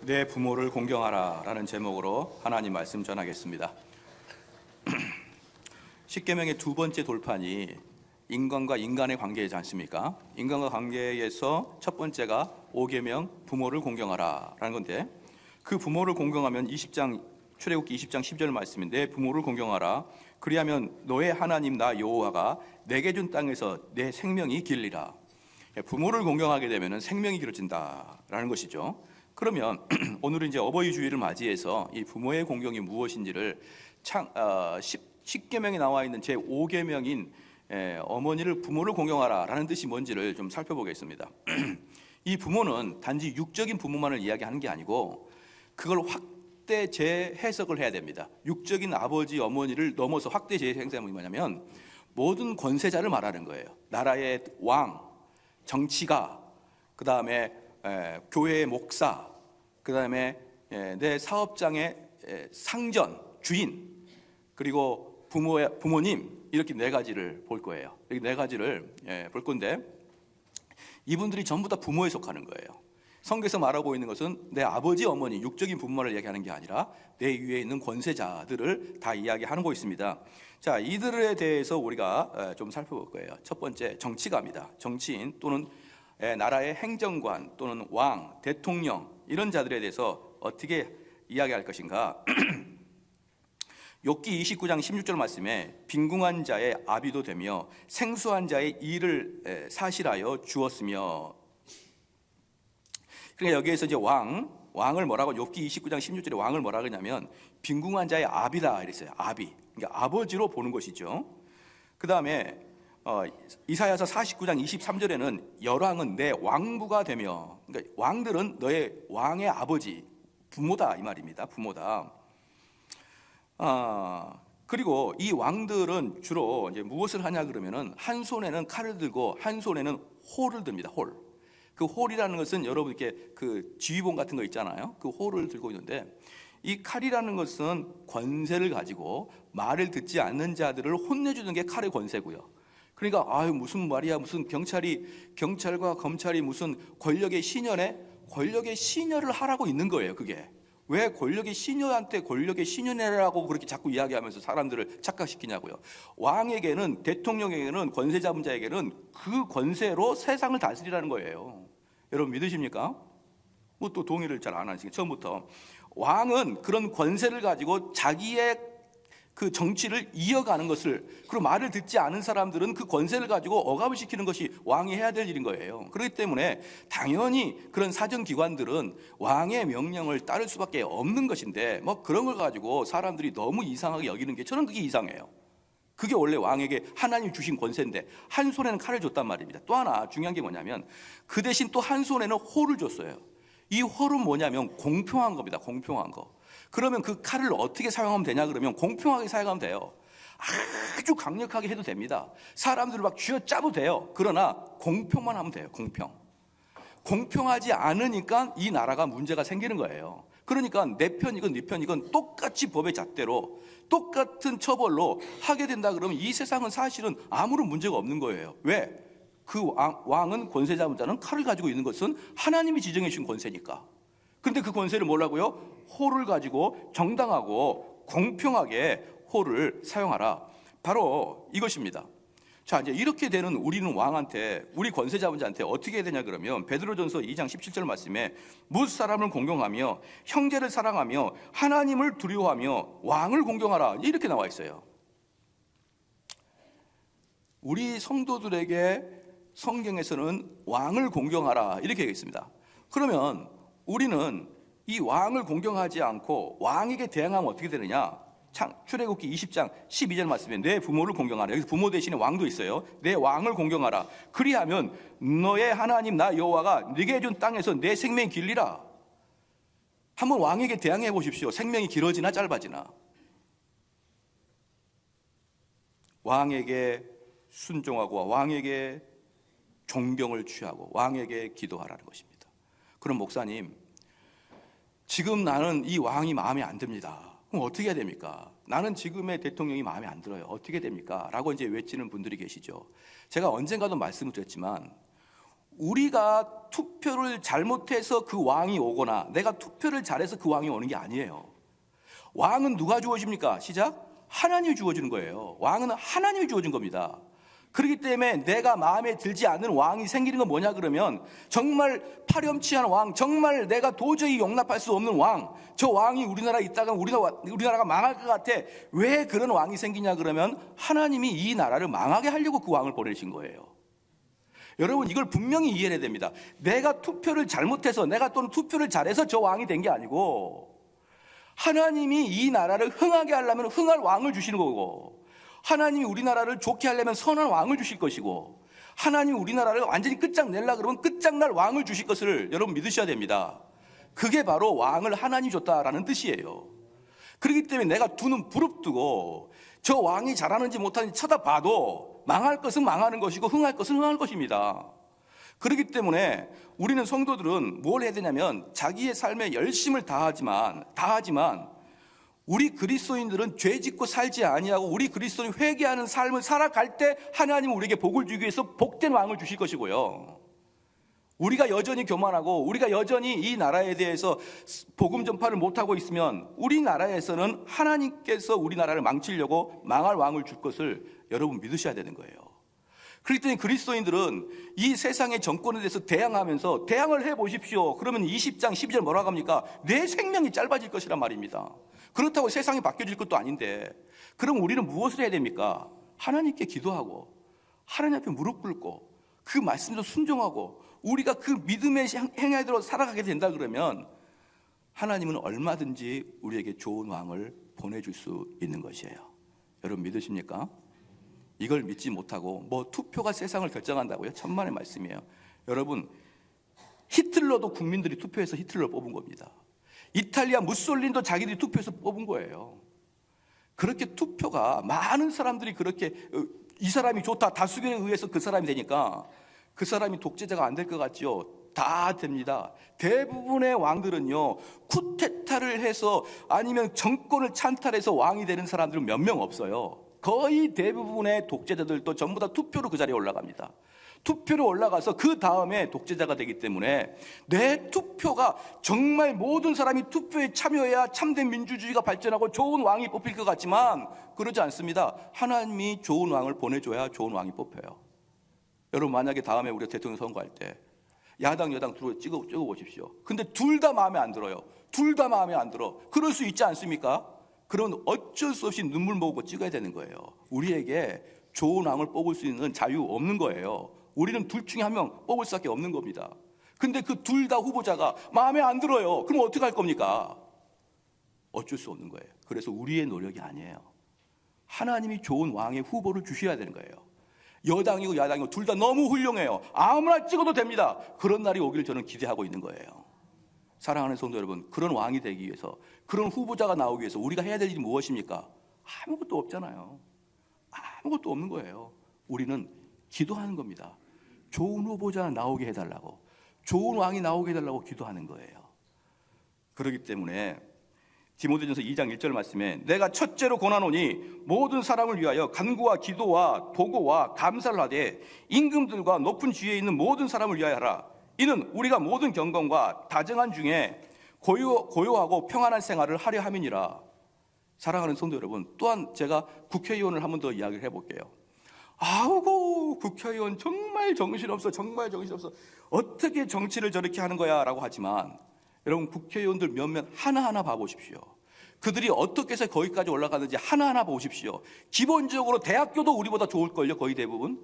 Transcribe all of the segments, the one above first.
내 부모를 공경하라 라는 제목으로 하나님 말씀 전하겠습니다. 십계명의 두 번째 돌판이 인간과 인간의 관계이지 않습니까? 인간과 관계에서 첫 번째가 5계명 부모를 공경하라 라는 건데, 그 부모를 공경하면 출애굽기 20장 10절 말씀인데, 부모를 공경하라 그리하면 너의 하나님 나 여호와가 내게 준 땅에서 내 생명이 길리라. 부모를 공경하게 되면 생명이 길어진다라는 것이죠. 그러면 오늘은 이제 어버이 주일을 맞이해서 이 부모의 공경이 무엇인지를 십계명에 나와 있는 제 5계명인 어머니를 부모를 공경하라라는 뜻이 뭔지를 좀 살펴보겠습니다. 이 부모는 단지 육적인 부모만을 이야기하는 게 아니고 그걸 확대 재해석을 해야 됩니다. 육적인 아버지 어머니를 넘어서 확대 재해석이 뭐냐면 모든 권세자를 말하는 거예요. 나라의 왕, 정치가, 그 다음에 교회의 목사, 그 다음에 내 사업장의 상전, 주인, 그리고 부모님, 이렇게 네 가지를 볼 거예요. 이렇게 네 가지를 볼 건데, 이분들이 전부 다 부모에 속하는 거예요. 성경에서 말하고 있는 것은 내 아버지, 어머니, 육적인 부모를 이야기하는 게 아니라 내 위에 있는 권세자들을 다 이야기하는 거 있습니다. 자, 이들에 대해서 우리가 좀 살펴볼 거예요. 첫 번째, 정치가입니다. 정치인 또는 나라의 행정관 또는 왕, 대통령, 이런 자들에 대해서 어떻게 이야기할 것인가? 욥기 29장 16절 말씀에 빈궁한 자의 아비도 되며 생수한 자의 일을 사실하여 주었으며, 그러니까 여기에서 이제 왕을 뭐라고, 욥기 29장 16절에 왕을 뭐라 그러냐면 빈궁한 자의 아비다 이랬어요. 아비, 그러니까 아버지로 보는 것이죠. 그 다음에 이사야서 49장 23절에는 열왕은 내 왕부가 되며, 그러니까 왕들은 너의 왕의 아버지, 부모다 이 말입니다. 부모다. 그리고 이 왕들은 주로 이제 무엇을 하냐 그러면은 한 손에는 칼을 들고 한 손에는 홀을 듭니다. 홀. 그 홀이라는 것은 여러분 이렇게 그 지휘봉 같은 거 있잖아요. 그 홀을 들고 있는데, 이 칼이라는 것은 권세를 가지고 말을 듣지 않는 자들을 혼내주는 게 칼의 권세고요. 그러니까 무슨 말이야, 무슨 경찰과 검찰이 무슨 권력의 시녀를 하라고 있는 거예요. 그게 왜 권력의 시녀한테 권력의 시녀라고 그렇게 자꾸 이야기하면서 사람들을 착각시키냐고요. 왕에게는, 대통령에게는, 권세 잡은 자에게는 그 권세로 세상을 다스리라는 거예요. 여러분 믿으십니까? 뭐 또 동의를 잘 안 하시니까 처음부터. 왕은 그런 권세를 가지고 자기의 그 정치를 이어가는 것을, 그리고 말을 듣지 않은 사람들은 그 권세를 가지고 억압을 시키는 것이 왕이 해야 될 일인 거예요. 그렇기 때문에 당연히 그런 사정기관들은 왕의 명령을 따를 수밖에 없는 것인데, 뭐 그런 걸 가지고 사람들이 너무 이상하게 여기는 게, 저는 그게 이상해요. 그게 원래 왕에게 하나님 주신 권세인데 한 손에는 칼을 줬단 말입니다. 또 하나 중요한 게 뭐냐면 그 대신 또 한 손에는 홀을 줬어요. 이 홀은 뭐냐면 공평한 겁니다. 공평한 거. 그러면 그 칼을 어떻게 사용하면 되냐 그러면 공평하게 사용하면 돼요. 아주 강력하게 해도 됩니다. 사람들을 막 쥐어짜도 돼요. 그러나 공평만 하면 돼요. 공평하지 않으니까 이 나라가 문제가 생기는 거예요. 그러니까 내 편이건 네 편이건 똑같이 법의 잣대로 똑같은 처벌로 하게 된다 그러면 이 세상은 사실은 아무런 문제가 없는 거예요. 왜? 그 왕은, 권세 잡은 자는 칼을 가지고 있는 것은 하나님이 지정해 주신 권세니까. 그런데 그 권세를 뭐라고요? 홀을 가지고 정당하고 공평하게 홀을 사용하라. 바로 이것입니다. 자, 이제 이렇게 되는 우리는 왕한테, 우리 권세 잡은 자한테 어떻게 해야 되냐 그러면 베드로전서 2장 17절 말씀에 무엇 사람을 공경하며 형제를 사랑하며 하나님을 두려워하며 왕을 공경하라, 이렇게 나와 있어요. 우리 성도들에게 성경에서는 왕을 공경하라 이렇게 얘기했습니다. 그러면 우리는 이 왕을 공경하지 않고 왕에게 대항하면 어떻게 되느냐? 출애굽기 20장 12절 말씀에 내 부모를 공경하라. 여기서 부모 대신에 왕도 있어요. 내 왕을 공경하라. 그리하면 너의 하나님 나 여호와가 네게 준 땅에서 내 생명이 길리라. 한번 왕에게 대항해 보십시오. 생명이 길어지나 짧아지나. 왕에게 순종하고 왕에게 존경을 취하고 왕에게 기도하라는 것입니다. 그럼 목사님, 지금 나는 이 왕이 마음에 안 듭니다. 그럼 어떻게 해야 됩니까? 나는 지금의 대통령이 마음에 안 들어요. 어떻게 됩니까? 라고 이제 외치는 분들이 계시죠. 제가 언젠가도 말씀을 드렸지만 우리가 투표를 잘못해서 그 왕이 오거나 내가 투표를 잘해서 그 왕이 오는 게 아니에요. 왕은 누가 주어집니까? 시작. 하나님이 주어지는 거예요. 왕은 하나님이 주어진 겁니다. 그렇기 때문에 내가 마음에 들지 않는 왕이 생기는 건 뭐냐 그러면 정말 파렴치한 왕, 정말 내가 도저히 용납할 수 없는 왕, 저 왕이 우리나라에 있다가 우리나라가 망할 것 같아. 왜 그런 왕이 생기냐 그러면 하나님이 이 나라를 망하게 하려고 그 왕을 보내신 거예요. 여러분 이걸 분명히 이해해야 됩니다. 내가 투표를 잘못해서 내가 또는 투표를 잘해서 저 왕이 된 게 아니고 하나님이 이 나라를 흥하게 하려면 흥할 왕을 주시는 거고 하나님이 우리나라를 좋게 하려면 선한 왕을 주실 것이고 하나님이 우리나라를 완전히 끝장내려고 그러면 끝장날 왕을 주실 것을 여러분 믿으셔야 됩니다. 그게 바로 왕을 하나님이 줬다라는 뜻이에요. 그렇기 때문에 내가 두 눈 부릅뜨고 저 왕이 잘하는지 못하는지 쳐다봐도 망할 것은 망하는 것이고 흥할 것은 흥할 것입니다. 그렇기 때문에 우리는 성도들은 뭘 해야 되냐면 자기의 삶에 열심을 다하지만 우리 그리스도인들은 죄 짓고 살지 아니하고 우리 그리스도인 회개하는 삶을 살아갈 때 하나님은 우리에게 복을 주기 위해서 복된 왕을 주실 것이고요. 우리가 여전히 교만하고 우리가 여전히 이 나라에 대해서 복음 전파를 못하고 있으면 우리나라에서는 하나님께서 우리나라를 망치려고 망할 왕을 줄 것을 여러분 믿으셔야 되는 거예요. 그렇기 때문에 그리스도인들은 이 세상의 정권에 대해서 대항하면서 대항을 해보십시오. 그러면 20장 12절 뭐라고 합니까? 내 생명이 짧아질 것이란 말입니다. 그렇다고 세상이 바뀌어질 것도 아닌데 그럼 우리는 무엇을 해야 됩니까? 하나님께 기도하고 하나님 앞에 무릎 꿇고 그 말씀도 순종하고 우리가 그 믿음의 행위대로 살아가게 된다 그러면 하나님은 얼마든지 우리에게 좋은 왕을 보내줄 수 있는 것이에요. 여러분 믿으십니까? 이걸 믿지 못하고 뭐 투표가 세상을 결정한다고요? 천만의 말씀이에요. 여러분 히틀러도 국민들이 투표해서 히틀러를 뽑은 겁니다. 이탈리아 무솔린도 자기들이 투표해서 뽑은 거예요. 그렇게 투표가 많은 사람들이 그렇게 이 사람이 좋다 다수결에 의해서 그 사람이 되니까 그 사람이 독재자가 안 될 것 같죠? 다 됩니다. 대부분의 왕들은요 쿠데타를 해서 아니면 정권을 찬탈해서 왕이 되는 사람들은 몇 명 없어요. 거의 대부분의 독재자들도 전부 다 투표로 그 자리에 올라갑니다. 투표로 올라가서 그 다음에 독재자가 되기 때문에 내 투표가 정말 모든 사람이 투표에 참여해야 참된 민주주의가 발전하고 좋은 왕이 뽑힐 것 같지만 그러지 않습니다. 하나님이 좋은 왕을 보내줘야 좋은 왕이 뽑혀요. 여러분 만약에 다음에 우리가 대통령 선거할 때 야당 여당 둘 찍어 보십시오. 근데 둘 다 마음에 안 들어요. 둘 다 마음에 안 들어. 그럴 수 있지 않습니까? 그러면 어쩔 수 없이 눈물 모으고 찍어야 되는 거예요. 우리에게 좋은 왕을 뽑을 수 있는 자유 없는 거예요. 우리는 둘 중에 한 명 뽑을 수밖에 없는 겁니다. 근데 그 둘 다 후보자가 마음에 안 들어요. 그럼 어떻게 할 겁니까? 어쩔 수 없는 거예요. 그래서 우리의 노력이 아니에요. 하나님이 좋은 왕의 후보를 주셔야 되는 거예요. 여당이고 야당이고 둘 다 너무 훌륭해요. 아무나 찍어도 됩니다. 그런 날이 오기를 저는 기대하고 있는 거예요. 사랑하는 성도 여러분, 그런 왕이 되기 위해서 그런 후보자가 나오기 위해서 우리가 해야 될 일이 무엇입니까? 아무것도 없잖아요. 아무것도 없는 거예요. 우리는 기도하는 겁니다. 좋은 후보자 나오게 해달라고, 좋은 왕이 나오게 해달라고 기도하는 거예요. 그렇기 때문에 디모데전서 2장 1절 말씀에 내가 첫째로 권하노니 모든 사람을 위하여 간구와 기도와 도고와 감사를 하되 임금들과 높은 지위에 있는 모든 사람을 위하여 하라. 이는 우리가 모든 경건과 다정한 중에 고요하고 평안한 생활을 하려 함이니라. 사랑하는 성도 여러분, 또한 제가 국회의원을 한 번 더 이야기를 해볼게요. 아우고 국회의원 정말 정신없어, 정말 정신없어, 어떻게 정치를 저렇게 하는 거야 라고 하지만 여러분 국회의원들 몇몇 하나하나 봐보십시오. 그들이 어떻게 해서 거기까지 올라가는지 하나하나 보십시오. 기본적으로 대학교도 우리보다 좋을걸요. 거의 대부분.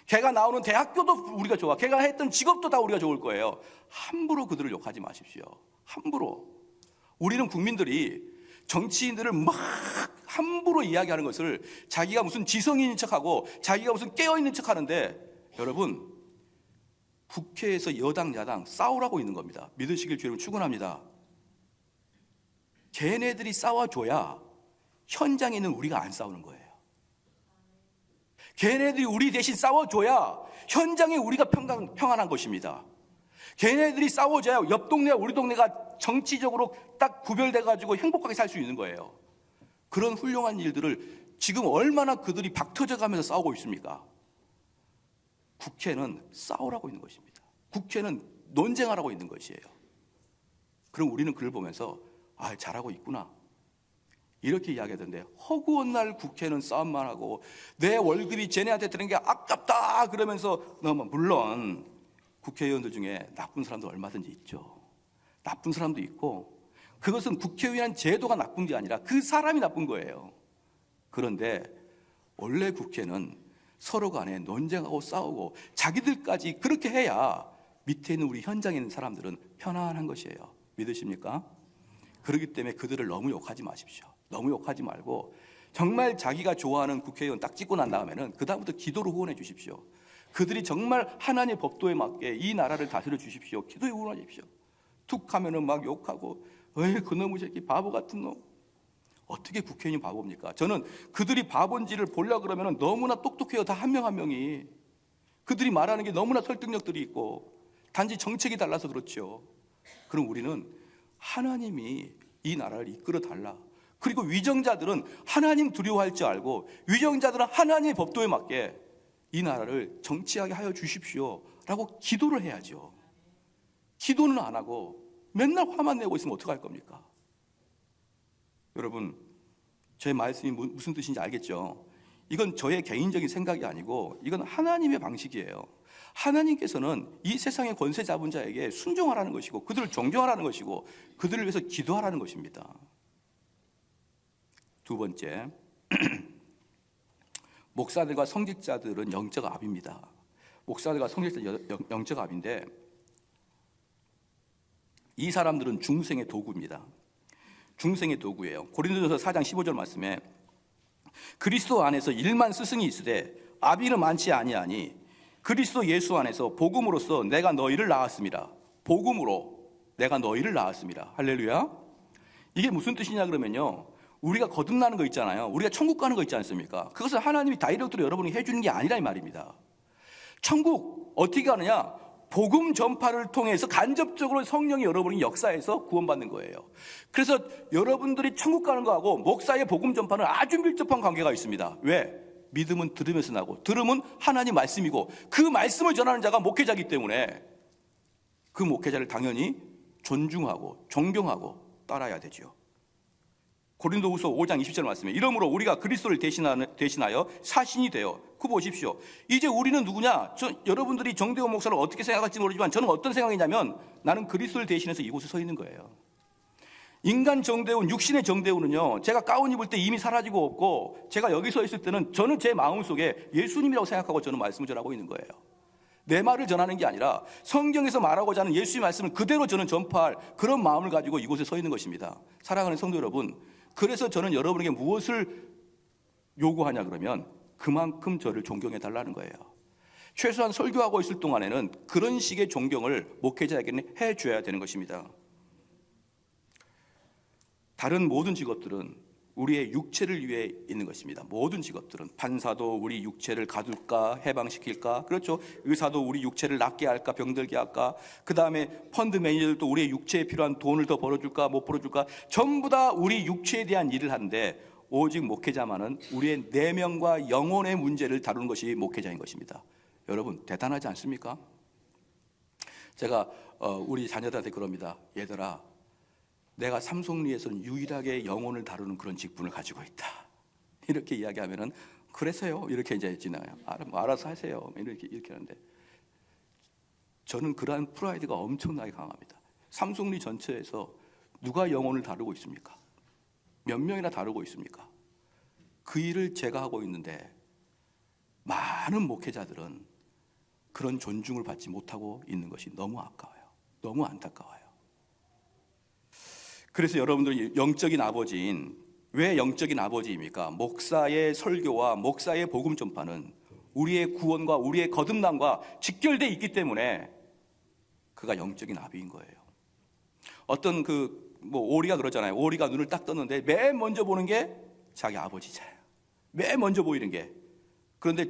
걔가 나오는 대학교도 우리가 좋아. 걔가 했던 직업도 다 우리가 좋을 거예요. 함부로 그들을 욕하지 마십시오. 함부로. 우리는 국민들이 정치인들을 막 함부로 이야기하는 것을 자기가 무슨 지성인인 척하고 자기가 무슨 깨어있는 척하는데 여러분 국회에서 여당 야당 싸우라고 있는 겁니다. 믿으시길 주님 축원합니다. 걔네들이 싸워줘야 현장에 있는 우리가 안 싸우는 거예요. 걔네들이 우리 대신 싸워줘야 현장에 우리가 평안한 것입니다. 걔네들이 싸워줘야 옆 동네와 우리 동네가 정치적으로 딱 구별돼가지고 행복하게 살 수 있는 거예요. 그런 훌륭한 일들을 지금 얼마나 그들이 박터져 가면서 싸우고 있습니까? 국회는 싸우라고 있는 것입니다. 국회는 논쟁하라고 있는 것이에요. 그럼 우리는 그를 보면서 잘하고 있구나 이렇게 이야기하던데, 허구한 날 국회는 싸움만 하고 내 월급이 쟤네한테 드는 게 아깝다 그러면서, 물론 국회의원들 중에 나쁜 사람도 얼마든지 있죠. 나쁜 사람도 있고, 그것은 국회의원 제도가 나쁜 게 아니라 그 사람이 나쁜 거예요. 그런데 원래 국회는 서로 간에 논쟁하고 싸우고 자기들까지 그렇게 해야 밑에 있는 우리 현장에 있는 사람들은 편안한 것이에요. 믿으십니까? 그렇기 때문에 그들을 너무 욕하지 마십시오. 너무 욕하지 말고 정말 자기가 좋아하는 국회의원 딱 찍고 난 다음에는 그 다음부터 기도로 후원해 주십시오. 그들이 정말 하나님의 법도에 맞게 이 나라를 다스려 주십시오. 기도에 후원해 주십시오. 툭 하면은 막 욕하고, 에이 그놈의 새끼 바보 같은 놈. 어떻게 국회의원이 바보입니까? 저는 그들이 바본지를 보려고 그러면 너무나 똑똑해요. 다 한 명 한 명이. 그들이 말하는 게 너무나 설득력들이 있고, 단지 정책이 달라서 그렇죠. 그럼 우리는 하나님이 이 나라를 이끌어 달라. 그리고 위정자들은 하나님 두려워할 줄 알고, 위정자들은 하나님의 법도에 맞게 이 나라를 정치하게 하여 주십시오 라고 기도를 해야죠. 기도는 안 하고 맨날 화만 내고 있으면 어떡할 겁니까? 여러분, 제 말씀이 무슨 뜻인지 알겠죠? 이건 저의 개인적인 생각이 아니고 이건 하나님의 방식이에요. 하나님께서는 이 세상의 권세 잡은 자에게 순종하라는 것이고, 그들을 존경하라는 것이고, 그들을 위해서 기도하라는 것입니다. 두 번째, 목사들과 성직자들은 영적 압입니다. 목사들과 성직자 영적 압인데, 이 사람들은 중생의 도구입니다. 중생의 도구예요. 고린도전서 4장 15절 말씀에 그리스도 안에서 일만 스승이 있으되 아비는 많지 아니하니 그리스도 예수 안에서 복음으로써 내가 너희를 낳았습니다. 복음으로 내가 너희를 낳았습니다. 할렐루야. 이게 무슨 뜻이냐 그러면요, 우리가 거듭나는 거 있잖아요. 우리가 천국 가는 거 있지 않습니까? 그것은 하나님이 다이렉트로 여러분에게 해주는 게 아니라 이 말입니다. 천국 어떻게 가느냐? 복음 전파를 통해서 간접적으로 성령이 여러분이 역사해서 구원받는 거예요. 그래서 여러분들이 천국 가는 거하고 목사의 복음 전파는 아주 밀접한 관계가 있습니다. 왜? 믿음은 들으면서 나고, 들음은 하나님 말씀이고, 그 말씀을 전하는 자가 목회자이기 때문에 그 목회자를 당연히 존중하고 존경하고 따라야 되죠. 고린도후서 5장 20절 말씀에 이러므로 우리가 그리스도를 대신하여 사신이 되어, 그 보십시오. 이제 우리는 누구냐? 여러분들이 정대원 목사를 어떻게 생각할지 모르지만 저는 어떤 생각이냐면, 나는 그리스도를 대신해서 이곳에 서 있는 거예요. 인간 정대원, 육신의 정대원은요, 제가 가운 입을 때 이미 사라지고 없고, 제가 여기 서 있을 때는 저는 제 마음속에 예수님이라고 생각하고 저는 말씀을 전하고 있는 거예요. 내 말을 전하는 게 아니라 성경에서 말하고자 하는 예수의 말씀을 그대로 저는 전파할 그런 마음을 가지고 이곳에 서 있는 것입니다. 사랑하는 성도 여러분, 그래서 저는 여러분에게 무엇을 요구하냐 그러면 그만큼 저를 존경해 달라는 거예요. 최소한 설교하고 있을 동안에는 그런 식의 존경을 목회자에게는 해줘야 되는 것입니다. 다른 모든 직업들은 우리의 육체를 위해 있는 것입니다. 모든 직업들은, 판사도 우리 육체를 가둘까 해방시킬까, 그렇죠. 의사도 우리 육체를 낫게 할까 병들게 할까, 그 다음에 펀드 매니저들도 우리의 육체에 필요한 돈을 더 벌어줄까 못 벌어줄까, 전부 다 우리 육체에 대한 일을 하는데, 오직 목회자만은 우리의 내면과 영혼의 문제를 다루는 것이 목회자인 것입니다. 여러분 대단하지 않습니까? 제가 우리 자녀들한테 그럽니다. 얘들아, 내가 삼성리에서는 유일하게 영혼을 다루는 그런 직분을 가지고 있다. 이렇게 이야기하면은 그래서요 이렇게 이제 지나요. 알아서 하세요. 이렇게 하는데, 저는 그러한 프라이드가 엄청나게 강합니다. 삼성리 전체에서 누가 영혼을 다루고 있습니까? 몇 명이나 다루고 있습니까? 그 일을 제가 하고 있는데 많은 목회자들은 그런 존중을 받지 못하고 있는 것이 너무 아까워요. 너무 안타까워요. 그래서 여러분들이 영적인 아버지인, 왜 영적인 아버지입니까? 목사의 설교와 목사의 복음 전파는 우리의 구원과 우리의 거듭남과 직결되어 있기 때문에 그가 영적인 아비인 거예요. 어떤 오리가 그러잖아요. 오리가 눈을 딱 떴는데 맨 먼저 보는 게 자기 아버지잖아요. 맨 먼저 보이는 게. 그런데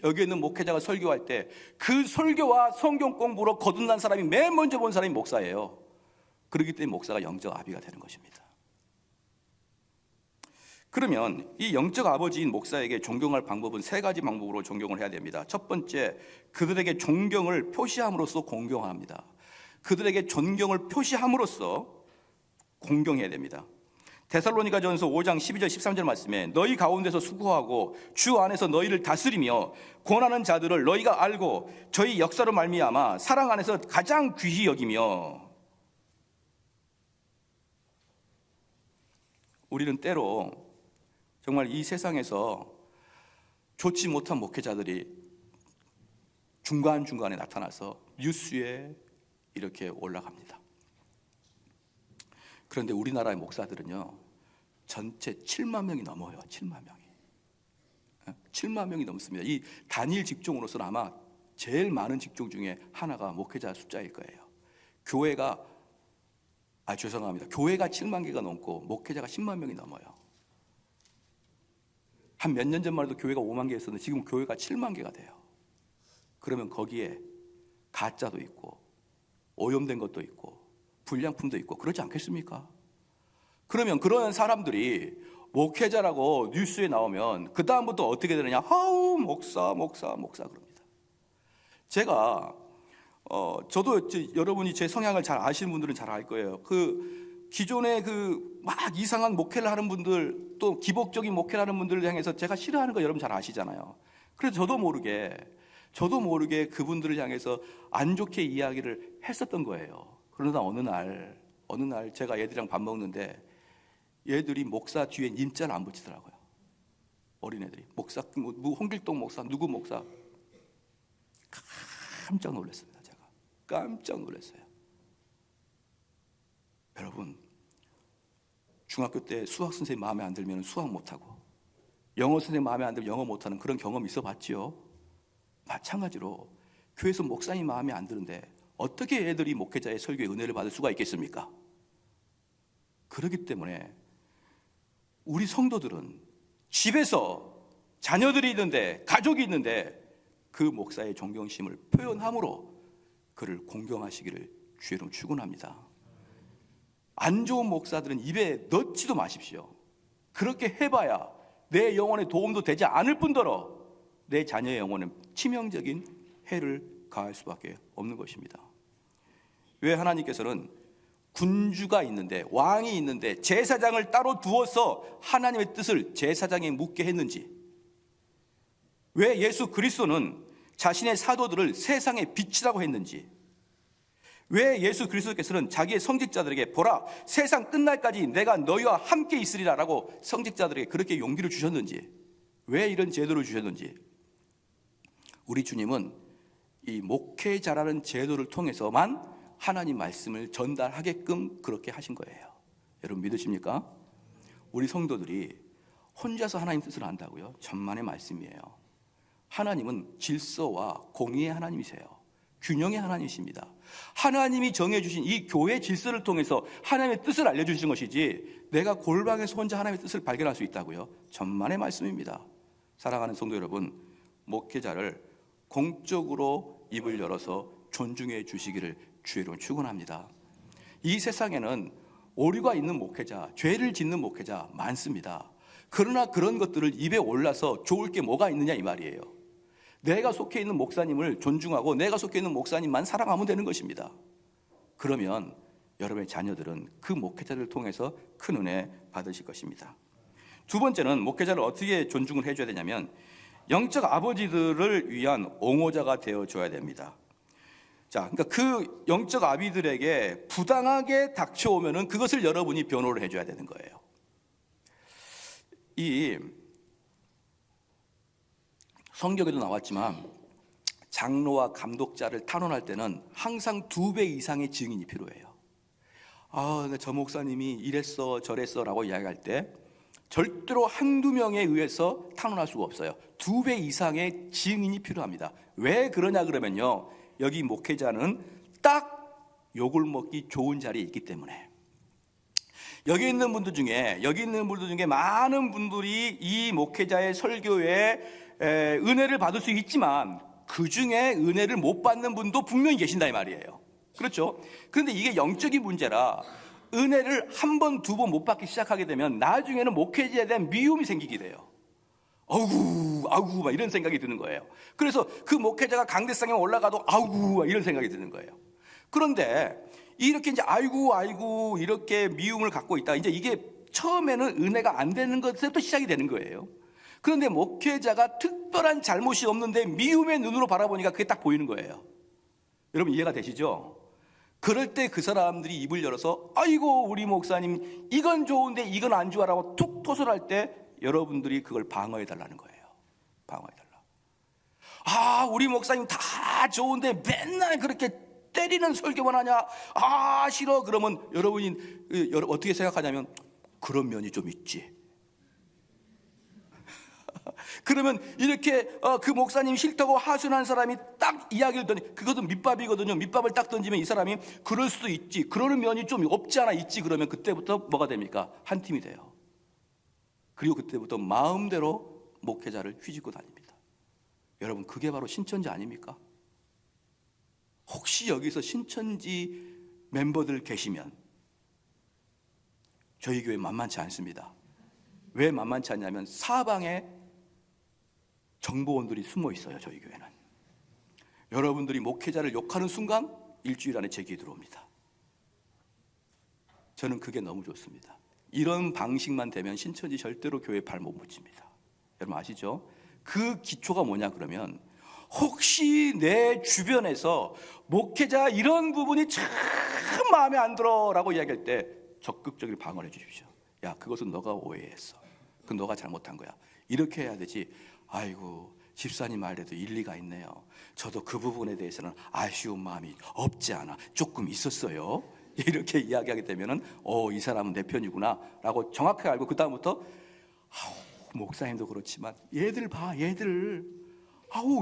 여기 있는 목회자가 설교할 때 그 설교와 성경 공부로 거듭난 사람이 맨 먼저 본 사람이 목사예요. 그렇기 때문에 목사가 영적 아비가 되는 것입니다. 그러면 이 영적 아버지인 목사에게 존경할 방법은 세 가지 방법으로 존경을 해야 됩니다. 첫 번째, 그들에게 존경을 표시함으로써 공경합니다. 그들에게 존경을 표시함으로써 공경해야 됩니다. 데살로니가전서 5장 12절 13절 말씀에 너희 가운데서 수고하고 주 안에서 너희를 다스리며 권하는 자들을 너희가 알고 저희 역사로 말미암아 사랑 안에서 가장 귀히 여기며. 우리는 때로 정말 이 세상에서 좋지 못한 목회자들이 중간중간에 나타나서 뉴스에 이렇게 올라갑니다. 그런데 우리나라의 목사들은요, 전체 7만 명이 넘어요. 7만 명이. 7만 명이 넘습니다. 이 단일 직종으로서는 아마 제일 많은 직종 중에 하나가 목회자 숫자일 거예요. 교회가 교회가 7만 개가 넘고 목회자가 10만 명이 넘어요. 한 몇 년 전만 해도 교회가 5만 개였었는데 지금 교회가 7만 개가 돼요. 그러면 거기에 가짜도 있고 오염된 것도 있고 불량품도 있고 그러지 않겠습니까? 그러면 그런 사람들이 목회자라고 뉴스에 나오면 그 다음부터 어떻게 되느냐? 아우 목사 그럽니다. 제가 저도 여러분이 제 성향을 잘 아시는 분들은 잘 알 거예요. 기존에 막 이상한 목회를 하는 분들, 또 기복적인 목회를 하는 분들을 향해서 제가 싫어하는 거 여러분 잘 아시잖아요. 그래서 저도 모르게 그분들을 향해서 안 좋게 이야기를 했었던 거예요. 그러다 어느 날 제가 얘들이랑 밥 먹는데 얘들이 목사 뒤에 님자를 안 붙이더라고요. 어린애들이 목사, 홍길동 목사, 누구 목사. 깜짝 놀랐습니다. 제가 깜짝 놀랐어요. 여러분, 중학교 때 수학 선생님 마음에 안 들면 수학 못하고 영어 선생님 마음에 안 들면 영어 못하는 그런 경험 있어봤지요? 마찬가지로 교회에서 목사님 마음에 안 드는데 어떻게 애들이 목회자의 설교의 은혜를 받을 수가 있겠습니까? 그렇기 때문에 우리 성도들은 집에서 자녀들이 있는데, 가족이 있는데 그 목사의 존경심을 표현함으로 그를 공경하시기를 주의 이름으로 축원합니다. 안 좋은 목사들은 입에 넣지도 마십시오. 그렇게 해봐야 내 영혼에 도움도 되지 않을 뿐더러 내 자녀의 영혼에 치명적인 해를 가할 수밖에 없는 것입니다. 왜 하나님께서는 군주가 있는데, 왕이 있는데 제사장을 따로 두어서 하나님의 뜻을 제사장에 묻게 했는지, 왜 예수 그리스도는 자신의 사도들을 세상의 빛이라고 했는지, 왜 예수 그리스도께서는 자기의 성직자들에게 보라 세상 끝날까지 내가 너희와 함께 있으리라 라고 성직자들에게 그렇게 용기를 주셨는지, 왜 이런 제도를 주셨는지, 우리 주님은 이 목회자라는 제도를 통해서만 하나님 말씀을 전달하게끔 그렇게 하신 거예요. 여러분 믿으십니까? 우리 성도들이 혼자서 하나님 뜻을 안다고요? 천만의 말씀이에요. 하나님은 질서와 공의의 하나님이세요. 균형의 하나님이십니다. 하나님이 정해주신 이 교회 질서를 통해서 하나님의 뜻을 알려주신 것이지 내가 골방에서 혼자 하나님의 뜻을 발견할 수 있다고요? 천만의 말씀입니다. 사랑하는 성도 여러분, 목회자를 공적으로 입을 열어서 존중해 주시기를 주의 이름으로 축원합니다. 이 세상에는 오류가 있는 목회자, 죄를 짓는 목회자 많습니다. 그러나 그런 것들을 입에 올라서 좋을 게 뭐가 있느냐 이 말이에요. 내가 속해 있는 목사님을 존중하고 내가 속해 있는 목사님만 사랑하면 되는 것입니다. 그러면 여러분의 자녀들은 그 목회자를 통해서 큰 은혜 받으실 것입니다. 두 번째는 목회자를 어떻게 존중을 해줘야 되냐면 영적 아버지들을 위한 옹호자가 되어줘야 됩니다. 자, 그러니까 그 영적 아비들에게 부당하게 닥쳐오면은 그것을 여러분이 변호를 해줘야 되는 거예요. 이 성경에도 나왔지만 장로와 감독자를 탄원할 때는 항상 2배 이상의 증인이 필요해요. 저 목사님이 이랬어 저랬어 라고 이야기할 때 절대로 한두 명에 의해서 탄원할 수가 없어요. 2배 이상의 증인이 필요합니다. 왜 그러냐 그러면요, 여기 목회자는 딱 욕을 먹기 좋은 자리에 있기 때문에. 여기 있는 분들 중에 많은 분들이 이 목회자의 설교에 은혜를 받을 수 있지만 그 중에 은혜를 못 받는 분도 분명히 계신다 이 말이에요. 그렇죠? 그런데 이게 영적인 문제라 은혜를 한 번, 두 번 못 받기 시작하게 되면 나중에는 목회자에 대한 미움이 생기게 돼요. 아우구 막 이런 생각이 드는 거예요. 그래서 그 목회자가 강대상에 올라가도 아우구 막 이런 생각이 드는 거예요. 그런데 이렇게 이제 아이고 이렇게 미움을 갖고 있다. 이제 이게 처음에는 은혜가 안 되는 것부터 시작이 되는 거예요. 그런데 목회자가 특별한 잘못이 없는데 미움의 눈으로 바라보니까 그게 딱 보이는 거예요. 여러분 이해가 되시죠? 그럴 때 그 사람들이 입을 열어서 아이고 우리 목사님 이건 좋은데 이건 안 좋아라고 툭 토설할 때 여러분들이 그걸 방어해 달라는 거예요. 방어해 달라. 아 우리 목사님 다 좋은데 맨날 그렇게 때리는 설교만 하냐? 아 싫어. 그러면 여러분이 어떻게 생각하냐면 그런 면이 좀 있지. 그러면 이렇게 그 목사님 싫다고 하소연한 사람이 딱 이야기를 던지, 그것도 밑밥이거든요. 밑밥을 딱 던지면 이 사람이 그럴 수도 있지, 그러는 면이 좀 없지 않아 있지, 그러면 그때부터 뭐가 됩니까? 한 팀이 돼요. 그리고 그때부터 마음대로 목회자를 휘짓고 다닙니다. 여러분 그게 바로 신천지 아닙니까? 혹시 여기서 신천지 멤버들 계시면 저희 교회 만만치 않습니다. 왜 만만치 않냐면 사방에 정보원들이 숨어 있어요. 저희 교회는 여러분들이 목회자를 욕하는 순간 일주일 안에 제기에 들어옵니다. 저는 그게 너무 좋습니다. 이런 방식만 되면 신천지 절대로 교회에 발 못 붙입니다. 여러분 아시죠? 그 기초가 뭐냐 그러면 혹시 내 주변에서 목회자 이런 부분이 참 마음에 안 들어 라고 이야기할 때 적극적으로 방어해 주십시오. 야 그것은 너가 오해했어. 그건 너가 잘못한 거야. 이렇게 해야 되지. 아이고 집사님 말에도 일리가 있네요. 저도 그 부분에 대해서는 아쉬운 마음이 없지 않아 조금 있었어요. 이렇게 이야기하게 되면은 이 사람은 내 편이구나 라고 정확하게 알고 그 다음부터 목사님도 그렇지만 얘들 봐 얘들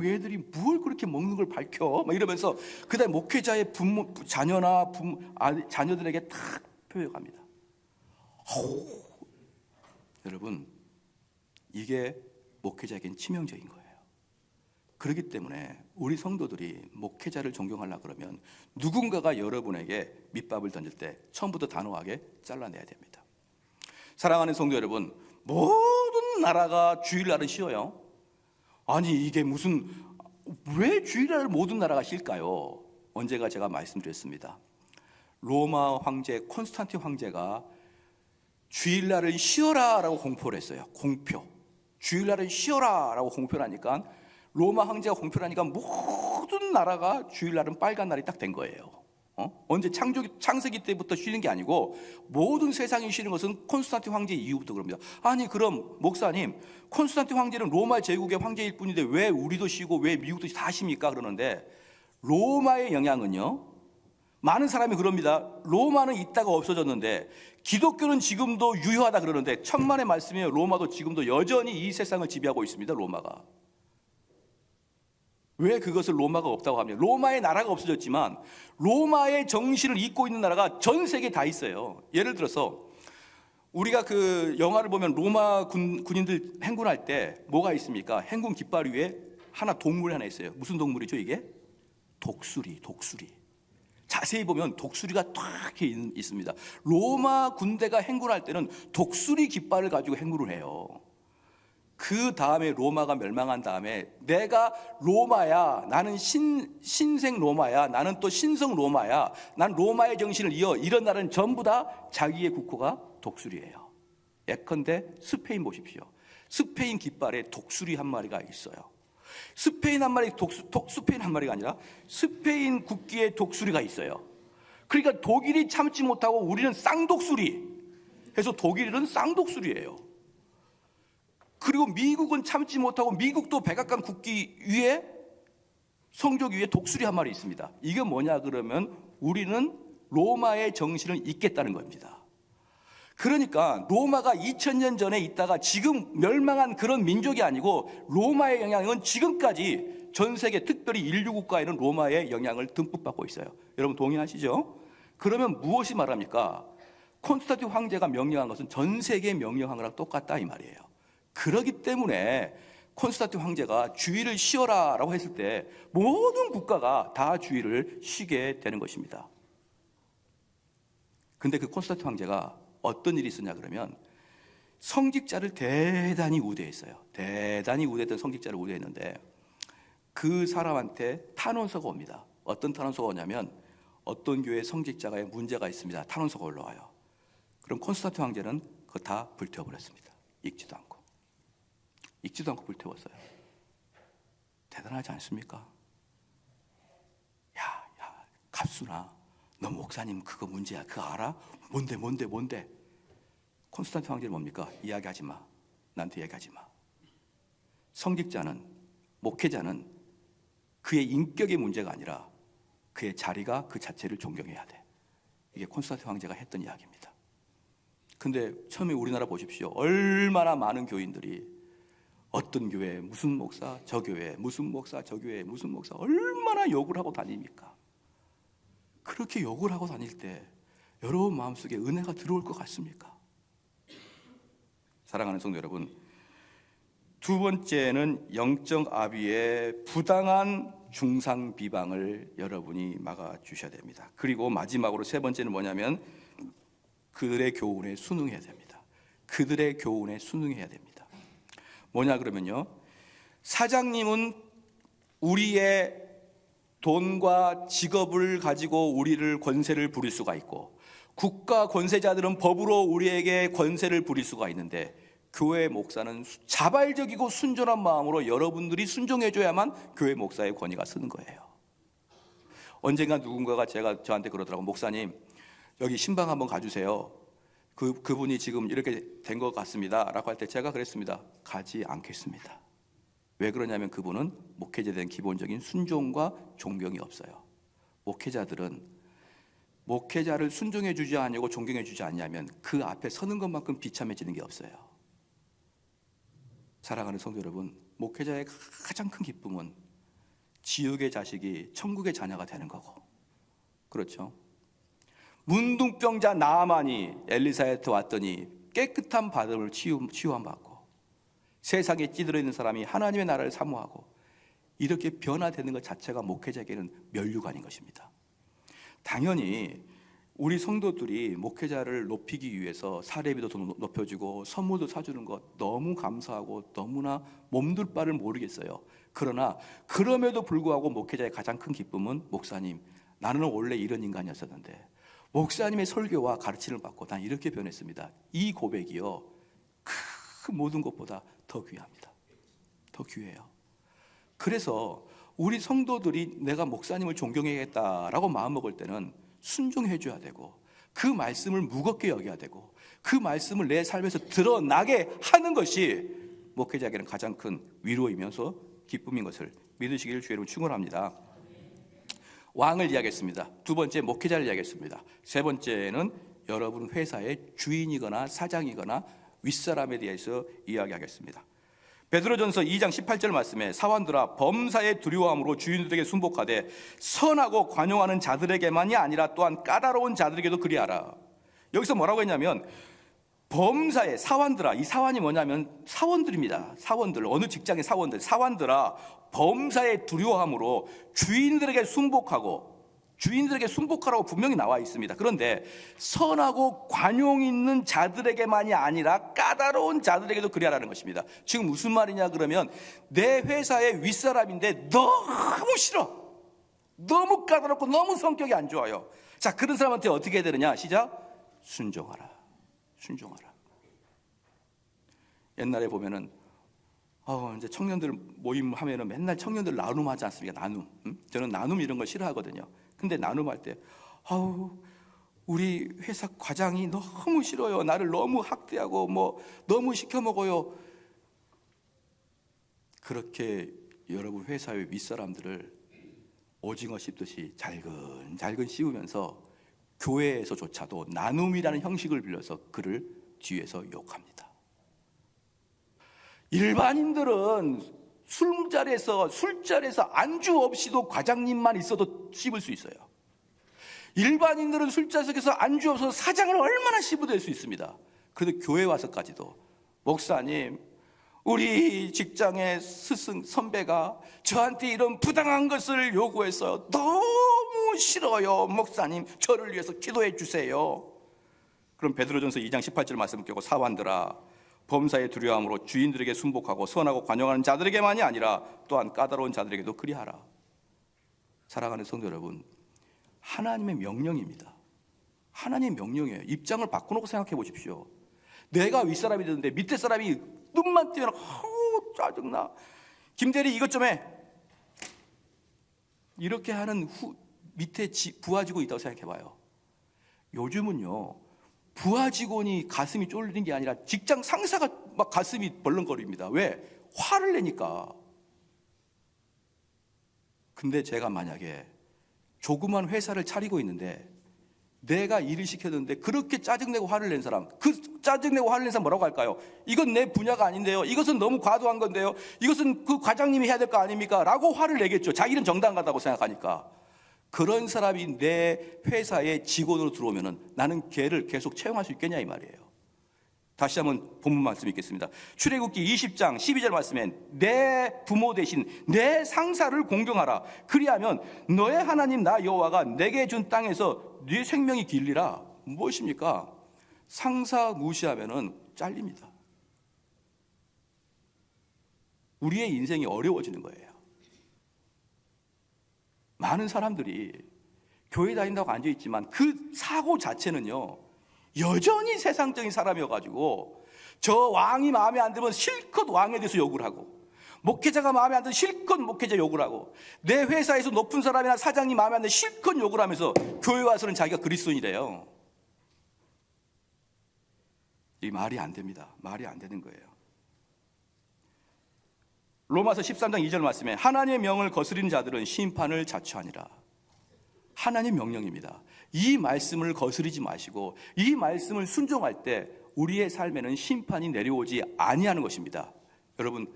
얘들이 뭘 그렇게 먹는 걸 밝혀 막 이러면서 그 다음에 목회자의 부모 자녀나 자녀들에게 탁 표현합니다. 여러분 이게 목회자에겐 치명적인 거예요. 그렇기 때문에 우리 성도들이 목회자를 존경하려고 그러면 누군가가 여러분에게 밑밥을 던질 때 처음부터 단호하게 잘라내야 됩니다. 사랑하는 성도 여러분, 모든 나라가 주일날은 쉬어요. 아니 이게 왜 주일날을 모든 나라가 쉴까요? 언제가 제가 말씀드렸습니다. 로마 황제 콘스탄틴 황제가 주일날을 쉬어라 라고 공포를 했어요. 공표. 주일날은 쉬어라 라고 공표를 하니까 로마 황제가 공표를 하니까 모든 나라가 주일날은 빨간 날이 딱 된 거예요. 언제 창세기 때부터 쉬는 게 아니고 모든 세상이 쉬는 것은 콘스탄틴 황제 이후부터 그럽니다. 아니 그럼 목사님 콘스탄틴 황제는 로마 제국의 황제일 뿐인데 왜 우리도 쉬고 왜 미국도 다 쉽니까? 그러는데 로마의 영향은요 많은 사람이 그럽니다. 로마는 있다가 없어졌는데 기독교는 지금도 유효하다 그러는데 천만의 말씀이에요. 로마도 지금도 여전히 이 세상을 지배하고 있습니다. 로마가. 왜 그것을 로마가 없다고 합니까? 로마의 나라가 없어졌지만 로마의 정신을 잇고 있는 나라가 전 세계에 다 있어요. 예를 들어서 우리가 그 영화를 보면 로마 군인들 행군할 때 뭐가 있습니까? 행군 깃발 위에 동물이 하나 있어요. 무슨 동물이죠 이게? 독수리. 자세히 보면 독수리가 탁 있습니다. 로마 군대가 행군할 때는 독수리 깃발을 가지고 행군을 해요. 그 다음에 로마가 멸망한 다음에 내가 로마야, 나는 신생 로마야, 나는 또 신성 로마야, 난 로마의 정신을 이런 나라는 전부 다 자기의 국호가 독수리예요. 예컨대 스페인 보십시오. 스페인 깃발에 독수리 한 마리가 있어요. 스페인 한 마리가 아니라 스페인 국기에 독수리가 있어요. 그러니까 독일이 참지 못하고 우리는 쌍독수리 해서 독일은 쌍독수리예요. 그리고 미국은 참지 못하고 미국도 백악관 국기 위에 성적 위에 독수리 한 마리 있습니다. 이게 뭐냐 그러면 우리는 로마의 정신을 잇겠다는 겁니다. 그러니까 로마가 2000년 전에 있다가 지금 멸망한 그런 민족이 아니고 로마의 영향은 지금까지 전 세계 특별히 인류 국가에는 로마의 영향을 듬뿍 받고 있어요. 여러분 동의하시죠? 그러면 무엇이 말합니까? 콘스탄틴 황제가 명령한 것은 전 세계에 명령한 거랑 똑같다 이 말이에요. 그렇기 때문에 콘스탄틴 황제가 주일을 쉬어라 라고 했을 때 모든 국가가 다 주일을 쉬게 되는 것입니다. 근데 그 콘스탄틴 황제가 어떤 일이 있었냐 그러면 성직자를 대단히 우대했어요. 대단히 우대했던 성직자를 우대했는데 그 사람한테 탄원서가 옵니다. 어떤 탄원서가 오냐면 어떤 교회 성직자가 문제가 있습니다. 탄원서가 올라와요. 그럼 콘스탄틴 황제는 그거 다 불태워버렸습니다. 읽지도 않고 불태웠어요. 대단하지 않습니까? 야 갑수나 너 목사님 그거 문제야. 그거 알아? 뭔데? 콘스탄틴 황제는 뭡니까? 이야기하지 마. 나한테 이야기하지 마. 성직자는, 목회자는 그의 인격의 문제가 아니라 그의 자리가 그 자체를 존경해야 돼. 이게 콘스탄틴 황제가 했던 이야기입니다. 근데 처음에 우리나라 보십시오. 얼마나 많은 교인들이 어떤 교회 무슨 목사, 저 교회 무슨 목사, 저 교회 무슨 목사 얼마나 욕을 하고 다닙니까? 그렇게 욕을 하고 다닐 때 여러분 마음속에 은혜가 들어올 것 같습니까? 사랑하는 성도 여러분, 두 번째는 영적 아비의 부당한 중상 비방을 여러분이 막아주셔야 됩니다. 그리고 마지막으로 세 번째는 뭐냐면 그들의 교훈에 순응해야 됩니다. 그들의 교훈에 순응해야 됩니다. 뭐냐 그러면요, 사장님은 우리의 돈과 직업을 가지고 우리를 권세를 부릴 수가 있고 국가 권세자들은 법으로 우리에게 권세를 부릴 수가 있는데 교회 목사는 자발적이고 순전한 마음으로 여러분들이 순종해줘야만 교회 목사의 권위가 서는 거예요. 언젠가 누군가가 저한테 그러더라고. 목사님 여기 신방 한번 가주세요. 그분이 지금 이렇게 된 것 같습니다 라고 할 때 제가 그랬습니다. 가지 않겠습니다. 왜 그러냐면 그분은 목회자에 대한 기본적인 순종과 존경이 없어요. 목회자들은 목회자를 순종해 주지 않냐고 존경해 주지 않냐면 그 앞에 서는 것만큼 비참해지는 게 없어요. 사랑하는 성도 여러분, 목회자의 가장 큰 기쁨은 지옥의 자식이 천국의 자녀가 되는 거고, 그렇죠? 문둥병자 나아만이 엘리사한테 왔더니 깨끗한 바람을 치유함받고 세상에 찌들어 있는 사람이 하나님의 나라를 사모하고 이렇게 변화되는 것 자체가 목회자에게는 면류관인 것입니다. 당연히 우리 성도들이 목회자를 높이기 위해서 사례비도 더 높여주고 선물도 사주는 것 너무 감사하고 너무나 몸둘 바를 모르겠어요. 그러나 그럼에도 불구하고 목회자의 가장 큰 기쁨은 목사님, 나는 원래 이런 인간이었었는데 목사님의 설교와 가르침을 받고 난 이렇게 변했습니다. 이 고백이요, 그 모든 것보다 더 귀합니다. 더 귀해요. 그래서 우리 성도들이 내가 목사님을 존경해야겠다라고 마음먹을 때는 순종해 줘야 되고 그 말씀을 무겁게 여겨야 되고 그 말씀을 내 삶에서 드러나게 하는 것이 목회자에게는 가장 큰 위로이면서 기쁨인 것을 믿으시기를 주의 이름으로 축원합니다. 왕을 이야기했습니다. 두 번째 목회자를 이야기했습니다. 세 번째는 여러분 회사의 주인이거나 사장이거나 윗사람에 대해서 이야기하겠습니다. 베드로전서 2장 18절 말씀에 사환들아 범사의 두려움으로 주인들에게 순복하되 선하고 관용하는 자들에게만이 아니라 또한 까다로운 자들에게도 그리하라. 여기서 뭐라고 했냐면 범사의 사환들아, 이 사환이 뭐냐면 사원들입니다. 사원들, 어느 직장의 사원들, 사환들아 범사의 두려움으로 주인들에게 순복하고, 주인들에게 순복하라고 분명히 나와 있습니다. 그런데 선하고 관용 있는 자들에게만이 아니라 까다로운 자들에게도 그리하라는 것입니다. 지금 무슨 말이냐 그러면 내 회사의 윗사람인데 너무 싫어, 너무 까다롭고 너무 성격이 안 좋아요. 자, 그런 사람한테 어떻게 해야 되느냐? 시작. 순종하라. 순종하라. 옛날에 보면은 이제 청년들 모임 하면은 맨날 청년들 나눔 하지 않습니까? 나눔. 저는 나눔 이런 걸 싫어하거든요. 근데 나눔할 때 우리 회사 과장이 너무 싫어요. 나를 너무 학대하고 뭐 너무 시켜 먹어요. 그렇게 여러분 회사의 윗사람들을 오징어 씹듯이 잘근 씹으면서 교회에서조차도 나눔이라는 형식을 빌려서 그를 뒤에서 욕합니다. 일반인들은 술자리에서 안주 없이도 과장님만 있어도 씹을 수 있어요. 일반인들은 술자석에서 안주 없어서 사장을 얼마나 씹어댈 수 있습니다. 그런데 교회 와서까지도 목사님, 우리 직장의 스승 선배가 저한테 이런 부당한 것을 요구했어요. 너무 싫어요. 목사님, 저를 위해서 기도해 주세요. 그럼 베드로전서 2장 18절 말씀 깨고 사환들아 범사에 두려움으로 주인들에게 순복하고 선하고 관용하는 자들에게만이 아니라 또한 까다로운 자들에게도 그리하라. 사랑하는 성도 여러분, 하나님의 명령입니다. 하나님의 명령이에요. 입장을 바꿔놓고 생각해 보십시오. 내가 윗사람이 되는데 밑에 사람이 눈만 띄면 짜증나. 김대리 이것 좀 해. 이렇게 하는 밑에 부하 직원이 있다고 생각해 봐요. 요즘은요, 부하 직원이 가슴이 쫄리는 게 아니라 직장 상사가 막 가슴이 벌렁거립니다. 왜? 화를 내니까. 근데 제가 만약에 조그만 회사를 차리고 있는데 내가 일을 시켰는데 그렇게 짜증내고 화를 낸 사람, 그 짜증내고 화를 낸 사람 뭐라고 할까요? 이건 내 분야가 아닌데요, 이것은 너무 과도한 건데요, 이것은 그 과장님이 해야 될 거 아닙니까? 라고 화를 내겠죠. 자기는 정당하다고 생각하니까. 그런 사람이 내 회사에 직원으로 들어오면은 나는 걔를 계속 채용할 수 있겠냐 이 말이에요. 다시 한번 본문 말씀 읽겠습니다. 출애굽기 20장 12절 말씀엔 내 부모 대신 내 상사를 공경하라. 그리하면 너의 하나님 나 여호와가 내게 준 땅에서 네 생명이 길리라. 무엇입니까? 상사 무시하면은 잘립니다. 우리의 인생이 어려워지는 거예요. 많은 사람들이 교회 다닌다고 앉아있지만 그 사고 자체는요, 여전히 세상적인 사람이어가지고 저 왕이 마음에 안 들면 실컷 왕에 대해서 욕을 하고, 목회자가 마음에 안 들면 실컷 목회자 욕을 하고, 내 회사에서 높은 사람이나 사장님 마음에 안 들면 실컷 욕을 하면서 교회 와서는 자기가 그리스도인이래요. 이 말이 안 됩니다. 말이 안 되는 거예요. 로마서 13장 2절 말씀에 하나님의 명을 거스리는 자들은 심판을 자초하니라. 하나님 명령입니다. 이 말씀을 거스르지 마시고 이 말씀을 순종할 때 우리의 삶에는 심판이 내려오지 아니하는 것입니다. 여러분,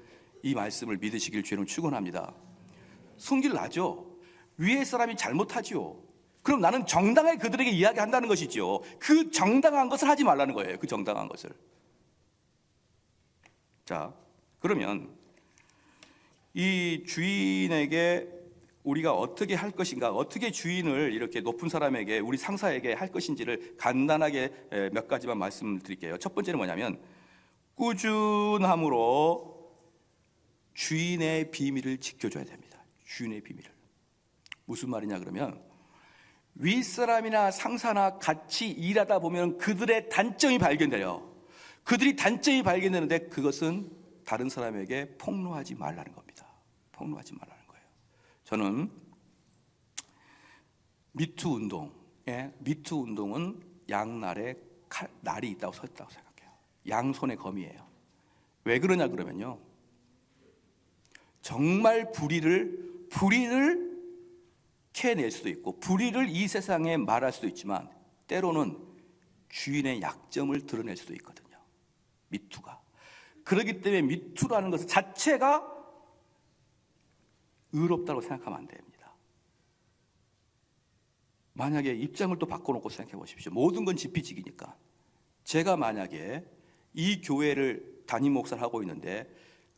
이 말씀을 믿으시길 주님 축원합니다. 성질 나죠? 위에 사람이 잘못하지요. 그럼 나는 정당하게 그들에게 이야기한다는 것이죠. 그 정당한 것을 하지 말라는 거예요. 그 정당한 것을. 자, 그러면 이 주인에게 우리가 어떻게 할 것인가, 어떻게 주인을 이렇게 높은 사람에게, 우리 상사에게 할 것인지를 간단하게 몇 가지만 말씀드릴게요. 첫 번째는 뭐냐면 꾸준함으로 주인의 비밀을 지켜줘야 됩니다. 주인의 비밀을. 무슨 말이냐 그러면 윗사람이나 상사나 같이 일하다 보면 그들의 단점이 발견돼요. 그들이 단점이 발견되는데 그것은 다른 사람에게 폭로하지 말라는 겁니다. 폭로하지 말라는 거예요. 저는 미투 운동은 양날에 날이 있다고 서 있다고 생각해요. 양손의 검이에요. 왜 그러냐 그러면요, 정말 불의를 캐낼 수도 있고 불의를 이 세상에 말할 수도 있지만 때로는 주인의 약점을 드러낼 수도 있거든요. 미투가. 그렇기 때문에 미투라는 것 자체가 의롭다고 생각하면 안 됩니다. 만약에 입장을 또 바꿔놓고 생각해 보십시오. 모든 건 지피지기니까. 제가 만약에 이 교회를 담임 목사를 하고 있는데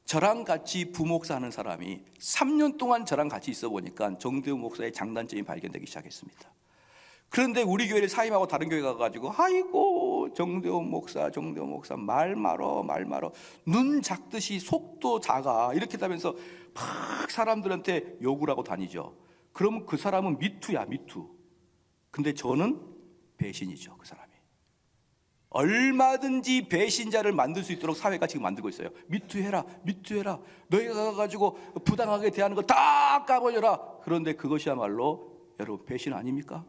저랑 같이 부목사 하는 사람이 3년 동안 저랑 같이 있어 보니까 정대훈 목사의 장단점이 발견되기 시작했습니다. 그런데 우리 교회를 사임하고 다른 교회 가가지고 아이고 정대훈 목사 말 말어 눈 작듯이 속도 작아 이렇게 하면서 막 사람들한테 욕을 하고 다니죠. 그러면 그 사람은 미투야, 미투. 근데 저는 배신이죠. 그 사람이 얼마든지 배신자를 만들 수 있도록 사회가 지금 만들고 있어요. 미투해라. 너희가 가가지고 부당하게 대하는 거 다 까버려라. 그런데 그것이야말로 여러분 배신 아닙니까?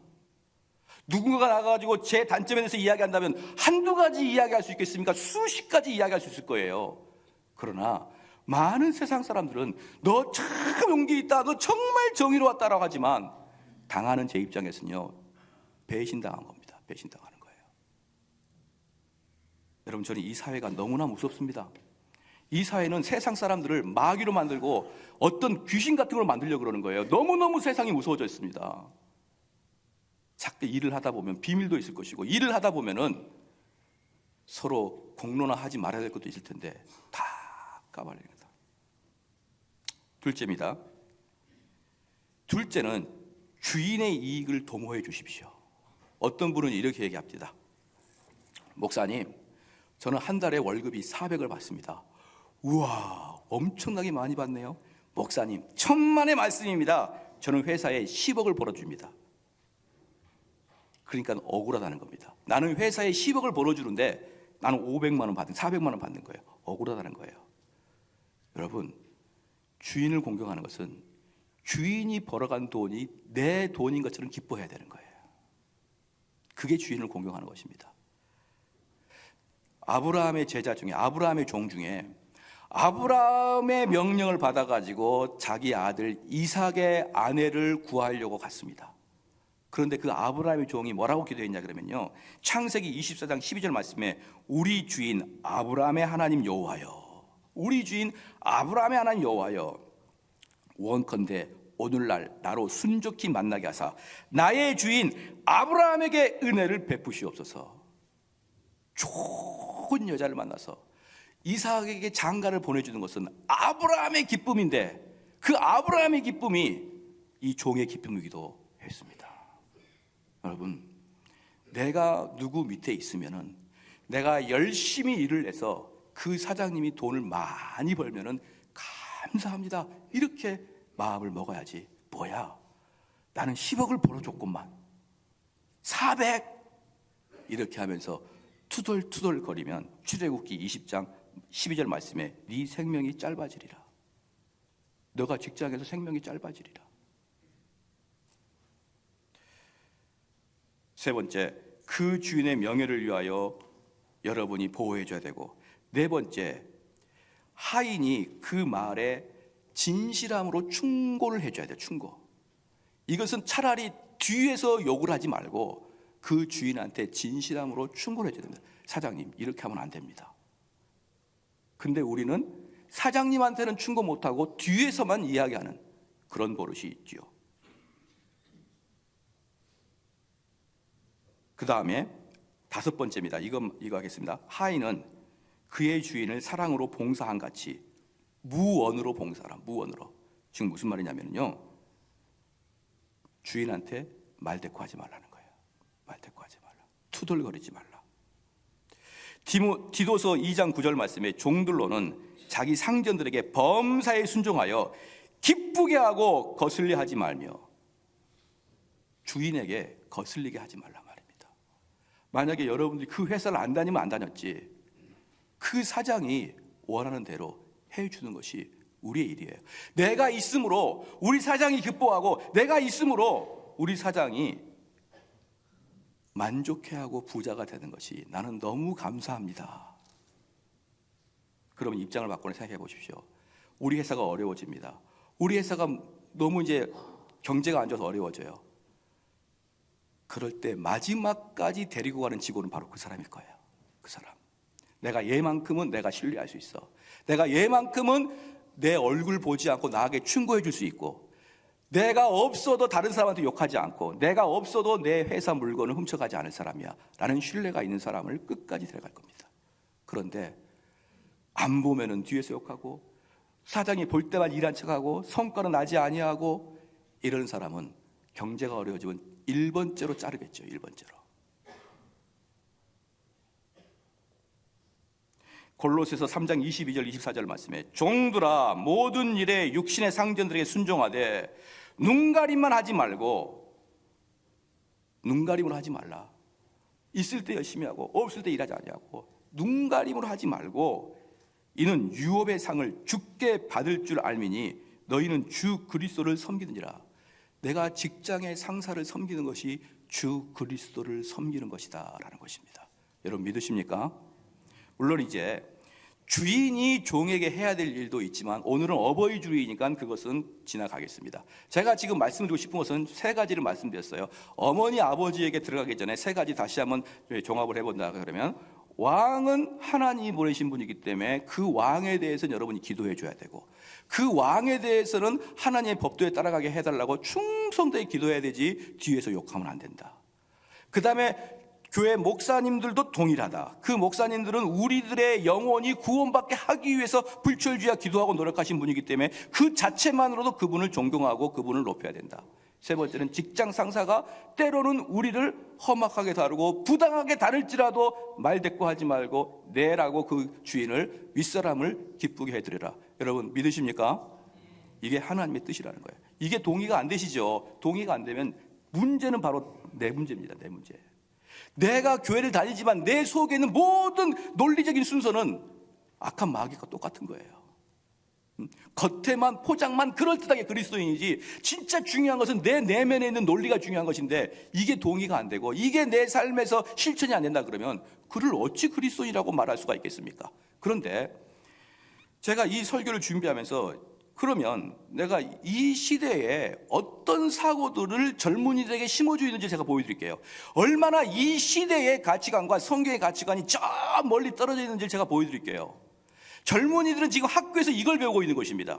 누군가가 나가가지고 제 단점에 대해서 이야기한다면 한두 가지 이야기할 수 있겠습니까? 수십 가지 이야기할 수 있을 거예요. 그러나 많은 세상 사람들은 너 참 용기 있다, 너 정말 정의로웠다라고 하지만 당하는 제 입장에서는요, 배신당한 겁니다. 배신당하는 거예요. 여러분, 저는 이 사회가 너무나 무섭습니다. 이 사회는 세상 사람들을 마귀로 만들고 어떤 귀신 같은 걸 만들려고 그러는 거예요. 너무너무 세상이 무서워져 있습니다. 자꾸 일을 하다 보면 비밀도 있을 것이고, 일을 하다 보면은 서로 공론화하지 말아야 될 것도 있을 텐데 다 까발립니다. 둘째입니다. 둘째는 주인의 이익을 도모해 주십시오. 어떤 분은 이렇게 얘기합니다. 목사님, 저는 한 달에 월급이 400을 받습니다. 우와, 엄청나게 많이 받네요. 목사님, 천만의 말씀입니다. 저는 회사에 10억을 벌어줍니다. 그러니까 억울하다는 겁니다. 나는 회사에 10억을 벌어주는데 나는 500만 원 받는, 400만 원 받는 거예요. 억울하다는 거예요. 여러분, 주인을 공경하는 것은 주인이 벌어간 돈이 내 돈인 것처럼 기뻐해야 되는 거예요. 그게 주인을 공경하는 것입니다. 아브라함의 제자 중에, 아브라함의 종 중에 아브라함의 명령을 받아가지고 자기 아들 이삭의 아내를 구하려고 갔습니다. 그런데 그 아브라함의 종이 뭐라고 기도했냐 그러면요, 창세기 24장 12절 말씀에 우리 주인 아브라함의 하나님 여호와여, 우리 주인 아브라함의 하나님 여호와여, 원컨대 오늘날 나로 순족히 만나게 하사 나의 주인 아브라함에게 은혜를 베푸시옵소서. 좋은 여자를 만나서 이삭에게 장가를 보내주는 것은 아브라함의 기쁨인데 그 아브라함의 기쁨이 이 종의 기쁨이기도 했습니다. 여러분, 내가 누구 밑에 있으면은 내가 열심히 일을 해서 그 사장님이 돈을 많이 벌면은 감사합니다, 이렇게 마음을 먹어야지. 뭐야, 나는 10억을 벌어줬건만 400 이렇게 하면서 투덜투덜 거리면 출애굽기 20장 12절 말씀에 네 생명이 짧아지리라. 너가 직장에서 생명이 짧아지리라. 세 번째, 그 주인의 명예를 위하여 여러분이 보호해줘야 되고, 네 번째, 하인이 그 말에 진실함으로 충고를 해줘야 돼요. 충고. 이것은 차라리 뒤에서 욕을 하지 말고 그 주인한테 진실함으로 충고를 해줘야 됩니다. 사장님, 이렇게 하면 안 됩니다. 근데 우리는 사장님한테는 충고 못하고 뒤에서만 이야기하는 그런 버릇이 있지요. 그 다음에 다섯 번째입니다. 이거 하겠습니다. 하인은 그의 주인을 사랑으로 봉사한 같이 무언으로 봉사하라. 무언으로. 지금 무슨 말이냐면요, 주인한테 말대꾸하지 말라는 거예요. 말대꾸하지 말라. 투덜거리지 말라. 디도서 2장 9절 말씀에 종들로는 자기 상전들에게 범사에 순종하여 기쁘게 하고 거슬려 하지 말며, 주인에게 거슬리게 하지 말라 말입니다. 만약에 여러분들이 그 회사를 안 다니면 안 다녔지, 그 사장이 원하는 대로 해주는 것이 우리의 일이에요. 내가 있으므로 우리 사장이 기뻐하고, 내가 있으므로 우리 사장이 만족해하고 부자가 되는 것이 나는 너무 감사합니다. 그러면 입장을 바꿔 생각해 보십시오. 우리 회사가 어려워집니다. 우리 회사가 너무 이제 경제가 안 좋아서 어려워져요. 그럴 때 마지막까지 데리고 가는 직원은 바로 그 사람일 거예요. 그 사람. 내가 얘만큼은 내가 신뢰할 수 있어. 내가 얘만큼은 내 얼굴 보지 않고 나에게 충고해 줄 수 있고, 내가 없어도 다른 사람한테 욕하지 않고, 내가 없어도 내 회사 물건을 훔쳐가지 않을 사람이야 라는 신뢰가 있는 사람을 끝까지 데려갈 겁니다. 그런데 안 보면은 뒤에서 욕하고, 사장이 볼 때만 일한 척하고, 성과는 나지 아니하고, 이런 사람은 경제가 어려워지면 1번째로 자르겠죠. 1번째로. 골로새서 3장 22절 24절 말씀에 종들아 모든 일에 육신의 상전들에게 순종하되 눈가림만 하지 말고, 눈가림으로 하지 말라. 있을 때 열심히 하고 없을 때 일하지 아니하고 눈가림으로 하지 말고, 이는 유업의 상을 주께 받을 줄 알미니 너희는 주 그리스도를 섬기느니라. 내가 직장의 상사를 섬기는 것이 주 그리스도를 섬기는 것이다 라는 것입니다. 여러분 믿으십니까? 물론 이제 주인이 종에게 해야 될 일도 있지만 오늘은 어버이 주일이니까 그것은 지나가겠습니다. 제가 지금 말씀드리고 싶은 것은 세 가지를 말씀드렸어요. 어머니 아버지에게 들어가기 전에 세 가지 다시 한번 종합을 해본다 그러면, 왕은 하나님이 보내신 분이기 때문에 그 왕에 대해서는 여러분이 기도해 줘야 되고, 그 왕에 대해서는 하나님의 법도에 따라가게 해달라고 충성되게 기도해야 되지 뒤에서 욕하면 안 된다. 그 다음에 교회 목사님들도 동일하다. 그 목사님들은 우리들의 영혼이 구원받게 하기 위해서 불철주야 기도하고 노력하신 분이기 때문에 그 자체만으로도 그분을 존경하고 그분을 높여야 된다. 세 번째는 직장 상사가 때로는 우리를 험악하게 다루고 부당하게 다룰지라도 말대꾸하지 말고 내라고 그 주인을 윗사람을 기쁘게 해드리라. 여러분 믿으십니까? 이게 하나님의 뜻이라는 거예요. 이게 동의가 안 되시죠? 동의가 안 되면 문제는 바로 내 문제입니다. 내 문제. 내가 교회를 다니지만 내 속에 있는 모든 논리적인 순서는 악한 마귀가 똑같은 거예요. 겉에만 포장만 그럴듯하게 그리스도인이지 진짜 중요한 것은 내 내면에 있는 논리가 중요한 것인데 이게 동의가 안 되고 이게 내 삶에서 실천이 안 된다 그러면 그를 어찌 그리스도인이라고 말할 수가 있겠습니까? 그런데 제가 이 설교를 준비하면서 그러면 내가 이 시대에 어떤 사고들을 젊은이들에게 심어주고 있는지 제가 보여드릴게요. 얼마나 이 시대의 가치관과 성경의 가치관이 저 멀리 떨어져 있는지 제가 보여드릴게요. 젊은이들은 지금 학교에서 이걸 배우고 있는 것입니다.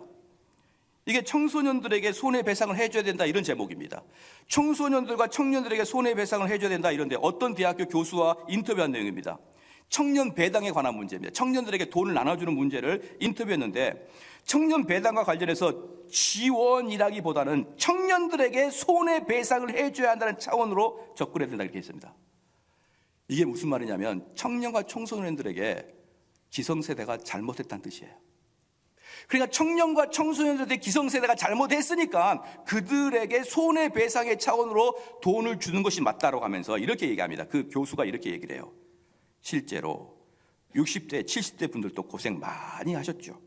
이게 청소년들에게 손해배상을 해줘야 된다 이런 제목입니다. 청소년들과 청년들에게 손해배상을 해줘야 된다 이런데 어떤 대학교 교수와 인터뷰한 내용입니다. 청년 배당에 관한 문제입니다. 청년들에게 돈을 나눠주는 문제를 인터뷰했는데 청년 배당과 관련해서 지원이라기보다는 청년들에게 손해배상을 해줘야 한다는 차원으로 접근해야 된다 이렇게 했습니다. 이게 무슨 말이냐면 청년과 청소년들에게 기성세대가 잘못했다는 뜻이에요. 그러니까 청년과 청소년들의 기성세대가 잘못했으니까 그들에게 손해배상의 차원으로 돈을 주는 것이 맞다고 하면서 이렇게 얘기합니다. 그 교수가 이렇게 얘기를 해요. 실제로 60대, 70대 분들도 고생 많이 하셨죠.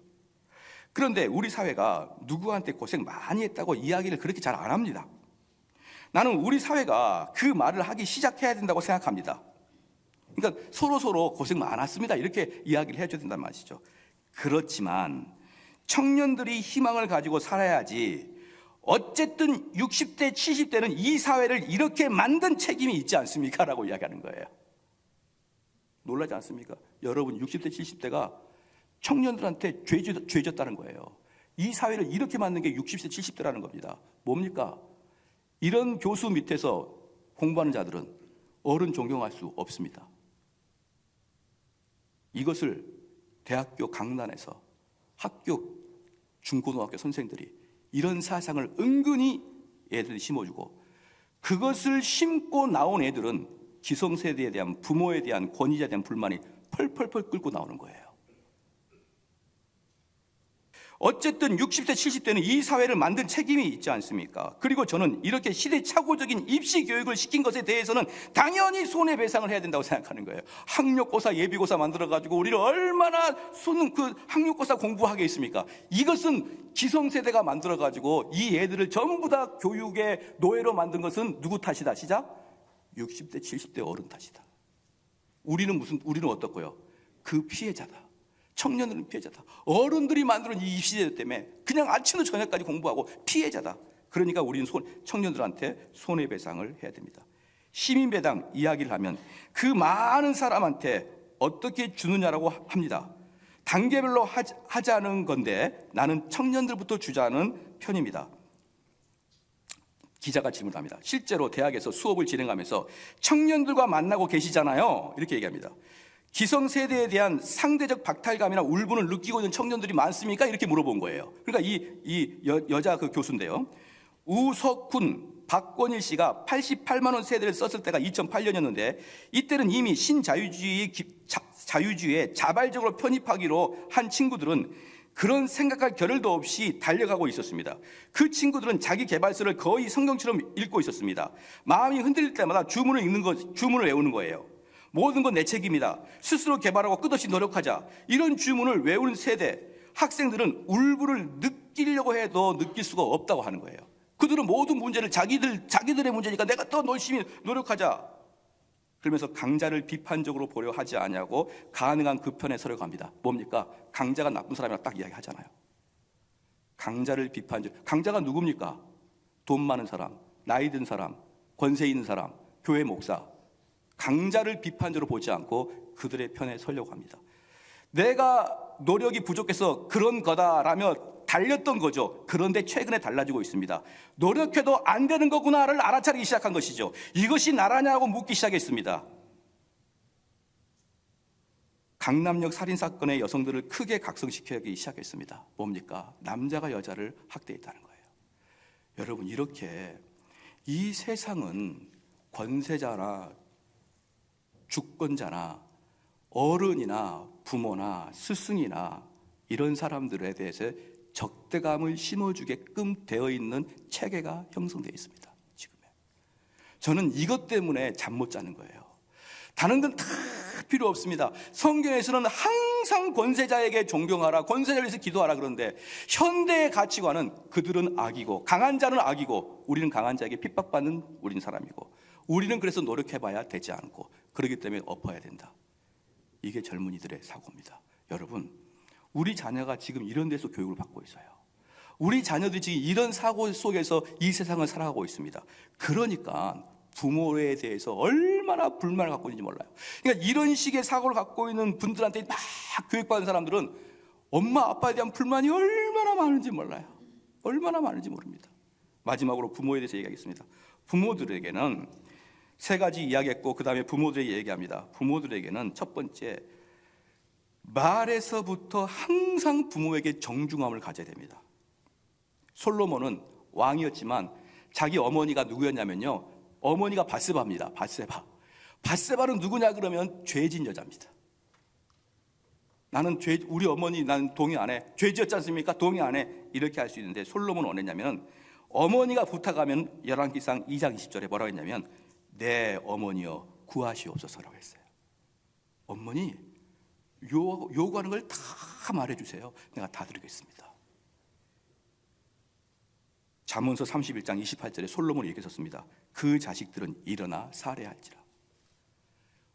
그런데 우리 사회가 누구한테 고생 많이 했다고 이야기를 그렇게 잘 안 합니다. 나는 우리 사회가 그 말을 하기 시작해야 된다고 생각합니다. 그러니까 서로 고생 많았습니다 이렇게 이야기를 해줘야 된다는 말이죠. 그렇지만 청년들이 희망을 가지고 살아야지 어쨌든 60대 70대는 이 사회를 이렇게 만든 책임이 있지 않습니까? 라고 이야기하는 거예요. 놀라지 않습니까? 여러분 60대 70대가 청년들한테 죄졌다는 거예요. 이 사회를 이렇게 만든 게 60대 70대라는 겁니다. 뭡니까? 이런 교수 밑에서 공부하는 자들은 어른 존경할 수 없습니다. 이것을 대학교 강단에서 학교 중고등학교 선생들이 이런 사상을 은근히 애들이 심어주고 그것을 심고 나온 애들은 기성세대에 대한 부모에 대한 권위자에 대한 불만이 펄펄펄 끓고 나오는 거예요. 어쨌든 60대 70대는 이 사회를 만든 책임이 있지 않습니까? 그리고 저는 이렇게 시대착오적인 입시 교육을 시킨 것에 대해서는 당연히 손해배상을 해야 된다고 생각하는 거예요. 학력고사 예비고사 만들어가지고 우리를 얼마나 학력고사 공부하게 했습니까? 이것은 기성세대가 만들어가지고 이 애들을 전부 다 교육의 노예로 만든 것은 누구 탓이다? 시작? 60대 70대 어른 탓이다. 우리는 어떻고요? 그 피해자다. 청년들은 피해자다. 어른들이 만들어낸 이 입시제 때문에 그냥 아침부터 저녁까지 공부하고 피해자다. 그러니까 우리는 청년들한테 손해배상을 해야 됩니다. 시민배당 이야기를 하면 그 많은 사람한테 어떻게 주느냐라고 합니다. 단계별로 하자는 건데 나는 청년들부터 주자는 편입니다. 기자가 질문합니다. 실제로 대학에서 수업을 진행하면서 청년들과 만나고 계시잖아요. 이렇게 얘기합니다. 기성세대에 대한 상대적 박탈감이나 울분을 느끼고 있는 청년들이 많습니까? 이렇게 물어본 거예요. 그러니까 여자 그 교수인데요. 우석훈, 박권일 씨가 88만 원 세대를 썼을 때가 2008년이었는데 이때는 이미 신자유주의에 자발적으로 편입하기로 한 친구들은 그런 생각할 겨를도 없이 달려가고 있었습니다. 그 친구들은 자기 개발서를 거의 성경처럼 읽고 있었습니다. 마음이 흔들릴 때마다 주문을 외우는 거예요. 모든 건 내 책임이다. 스스로 개발하고 끝없이 노력하자. 이런 주문을 외우는 세대 학생들은 울분을 느끼려고 해도 느낄 수가 없다고 하는 거예요. 그들은 모든 문제를 자기들의 문제니까 내가 더 열심히 노력하자. 그러면서 강자를 비판적으로 보려 하지 않냐고 가능한 그 편에 서려고 합니다. 뭡니까? 강자가 나쁜 사람이라 딱 이야기하잖아요. 강자가 누굽니까? 돈 많은 사람, 나이 든 사람, 권세 있는 사람, 교회 목사. 강자를 비판적으로 보지 않고 그들의 편에 서려고 합니다. 내가 노력이 부족해서 그런 거다라며 달렸던 거죠. 그런데 최근에 달라지고 있습니다. 노력해도 안 되는 거구나를 알아차리기 시작한 것이죠. 이것이 나라냐고 묻기 시작했습니다. 강남역 살인사건의 여성들을 크게 각성시키기 시작했습니다. 뭡니까? 남자가 여자를 학대했다는 거예요. 여러분 이렇게 이 세상은 권세자나 주권자나 어른이나 부모나 스승이나 이런 사람들에 대해서 적대감을 심어주게끔 되어 있는 체계가 형성되어 있습니다. 지금에 저는 이것 때문에 잠 못 자는 거예요. 다른 건 다 필요 없습니다. 성경에서는 항상 권세자에게 존경하라, 권세자를 위해서 기도하라. 그런데 현대의 가치관은 그들은 악이고 강한 자는 악이고 우리는 강한 자에게 핍박받는 우린 사람이고 우리는 그래서 노력해봐야 되지 않고 그렇기 때문에 엎어야 된다. 이게 젊은이들의 사고입니다. 여러분, 우리 자녀가 지금 이런 데서 교육을 받고 있어요. 우리 자녀들이 지금 이런 사고 속에서 이 세상을 살아가고 있습니다. 그러니까 부모에 대해서 얼마나 불만을 갖고 있는지 몰라요. 그러니까 이런 식의 사고를 갖고 있는 분들한테 막 교육받은 사람들은 엄마 아빠에 대한 불만이 얼마나 많은지 몰라요. 얼마나 많은지 모릅니다. 마지막으로 부모에 대해서 얘기하겠습니다. 부모들에게는 세 가지 이야기했고 그 다음에 부모들에게 얘기합니다. 부모들에게는 첫 번째, 말에서부터 항상 부모에게 정중함을 가져야 됩니다. 솔로몬은 왕이었지만 자기 어머니가 누구였냐면요, 어머니가 밧세바입니다. 밧세바는 누구냐 그러면 죄진 여자입니다. 나는 우리 어머니 나는 동의 안 해. 죄 지었지 않습니까? 동의 안 해. 이렇게 할 수 있는데 솔로몬은 어땠냐면 어머니가 부탁하면 열왕기상 2장 20절에 뭐라고 했냐면 내 어머니여 구하시옵소서라고 했어요. 어머니 요구하는 걸 다 말해주세요. 내가 다 드리겠습니다. 잠언서 31장 28절에 솔로몬이 이렇게 썼습니다. 그 자식들은 일어나 살해할지라.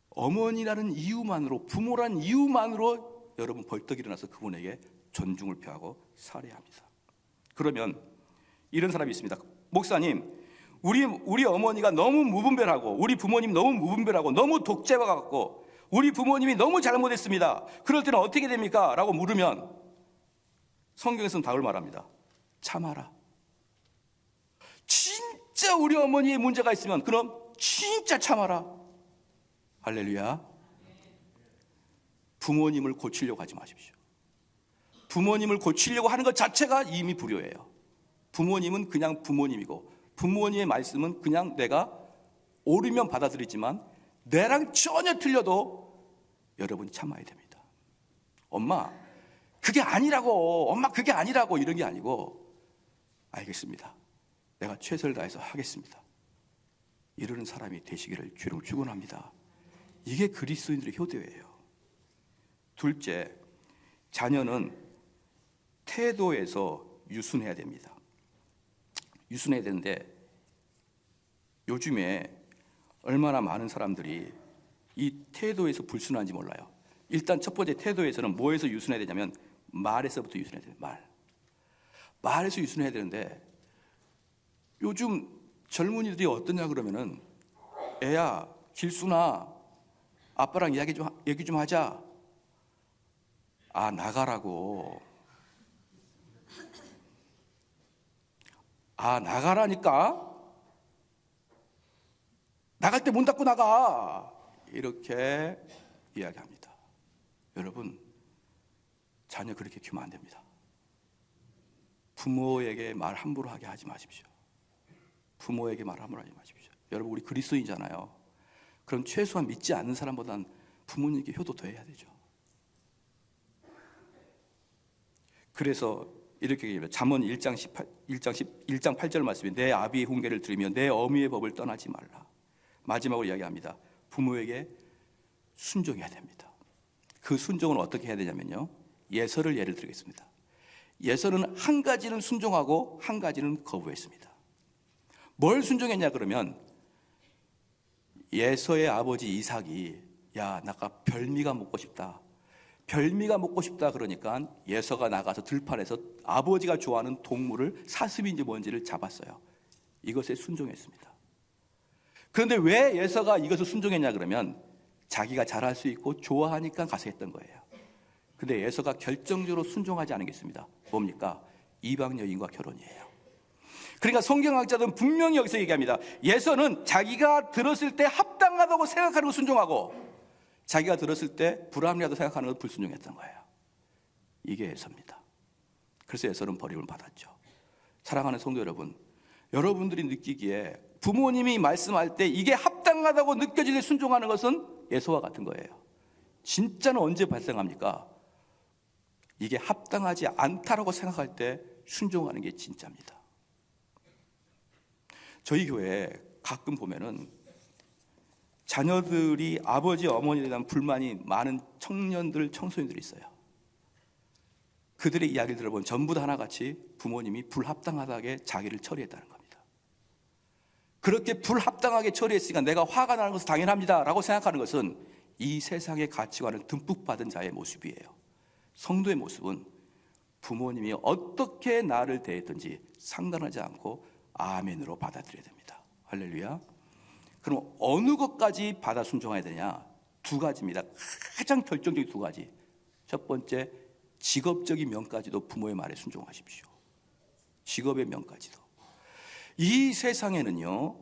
어머니라는 이유만으로, 부모라는 이유만으로 여러분 벌떡 일어나서 그분에게 존중을 표하고 살해합니다. 그러면 이런 사람이 있습니다. 목사님, 우리 어머니가 너무 무분별하고 우리 부모님 너무 무분별하고 너무 독재와 같고 우리 부모님이 너무 잘못했습니다. 그럴 때는 어떻게 됩니까? 라고 물으면 성경에서는 답을 말합니다. 참아라. 진짜 우리 어머니의 문제가 있으면 그럼 진짜 참아라. 할렐루야. 부모님을 고치려고 하지 마십시오. 부모님을 고치려고 하는 것 자체가 이미 불효예요. 부모님은 그냥 부모님이고 부모님의 말씀은 그냥 내가 옳으면 받아들이지만 내랑 전혀 틀려도 여러분 참아야 됩니다. 엄마 그게 아니라고, 엄마 그게 아니라고 이런 게 아니고 알겠습니다. 내가 최선을 다해서 하겠습니다. 이러는 사람이 되시기를 주로 축원합니다. 이게 그리스도인들의 효도예요. 둘째, 자녀는 태도에서 유순해야 됩니다. 유순해야 되는데 요즘에 얼마나 많은 사람들이 이 태도에서 불순한지 몰라요. 일단 첫 번째 태도에서는 뭐에서 유순해야 되냐면 말에서부터 유순해야 돼요. 말에서 유순해야 되는데 요즘 젊은이들이 어떠냐 그러면은 애야 길순아 아빠랑 얘기 좀 하자. 아 나가라고. 아 나가라니까. 나갈 때 문 닫고 나가. 이렇게 이야기합니다. 여러분 자녀 그렇게 키우면 안 됩니다. 부모에게 말 함부로 하게 하지 마십시오. 부모에게 말 함부로 하지 마십시오. 여러분 우리 그리스도인이잖아요. 그럼 최소한 믿지 않는 사람보단 부모님께 효도 더 해야 되죠. 그래서 이렇게 얘기해요. 잠언 1장 8절 말씀이 내 아비의 훈계를 들으며 내 어미의 법을 떠나지 말라. 마지막으로 이야기합니다. 부모에게 순종해야 됩니다. 그 순종은 어떻게 해야 되냐면요. 예서를 예를 들겠습니다. 예서는 한 가지는 순종하고 한 가지는 거부했습니다. 뭘 순종했냐 그러면 예서의 아버지 이삭이 야 나가 별미가 먹고 싶다. 별미가 먹고 싶다 그러니까 예서가 나가서 들판에서 아버지가 좋아하는 동물을 사슴인지 뭔지를 잡았어요. 이것에 순종했습니다. 그런데 왜 예서가 이것을 순종했냐 그러면 자기가 잘할 수 있고 좋아하니까 가서 했던 거예요. 근데 예서가 결정적으로 순종하지 않은 게 있습니다. 뭡니까? 이방 여인과 결혼이에요. 그러니까 성경학자들은 분명히 여기서 얘기합니다. 예서는 자기가 들었을 때 합당하다고 생각하는 걸 순종하고 자기가 들었을 때 불합리하다고 생각하는 걸 불순종했던 거예요. 이게 예서입니다. 그래서 예서는 버림을 받았죠. 사랑하는 성도 여러분, 여러분들이 느끼기에 부모님이 말씀할 때 이게 합당하다고 느껴지게 순종하는 것은 예수와 같은 거예요. 진짜는 언제 발생합니까? 이게 합당하지 않다라고 생각할 때 순종하는 게 진짜입니다. 저희 교회에 가끔 보면은 자녀들이 아버지 어머니에 대한 불만이 많은 청년들, 청소년들이 있어요. 그들의 이야기를 들어보면 전부 다 하나같이 부모님이 불합당하게 자기를 처리했다는 겁니다. 그렇게 불합당하게 처리했으니까 내가 화가 나는 것은 당연합니다 라고 생각하는 것은 이 세상의 가치관을 듬뿍 받은 자의 모습이에요. 성도의 모습은 부모님이 어떻게 나를 대했든지 상관하지 않고 아멘으로 받아들여야 됩니다. 할렐루야. 그럼 어느 것까지 받아 순종해야 되냐? 두 가지입니다. 가장 결정적인 두 가지. 첫 번째, 직업적인 면까지도 부모의 말에 순종하십시오. 직업의 면까지도. 이 세상에는요,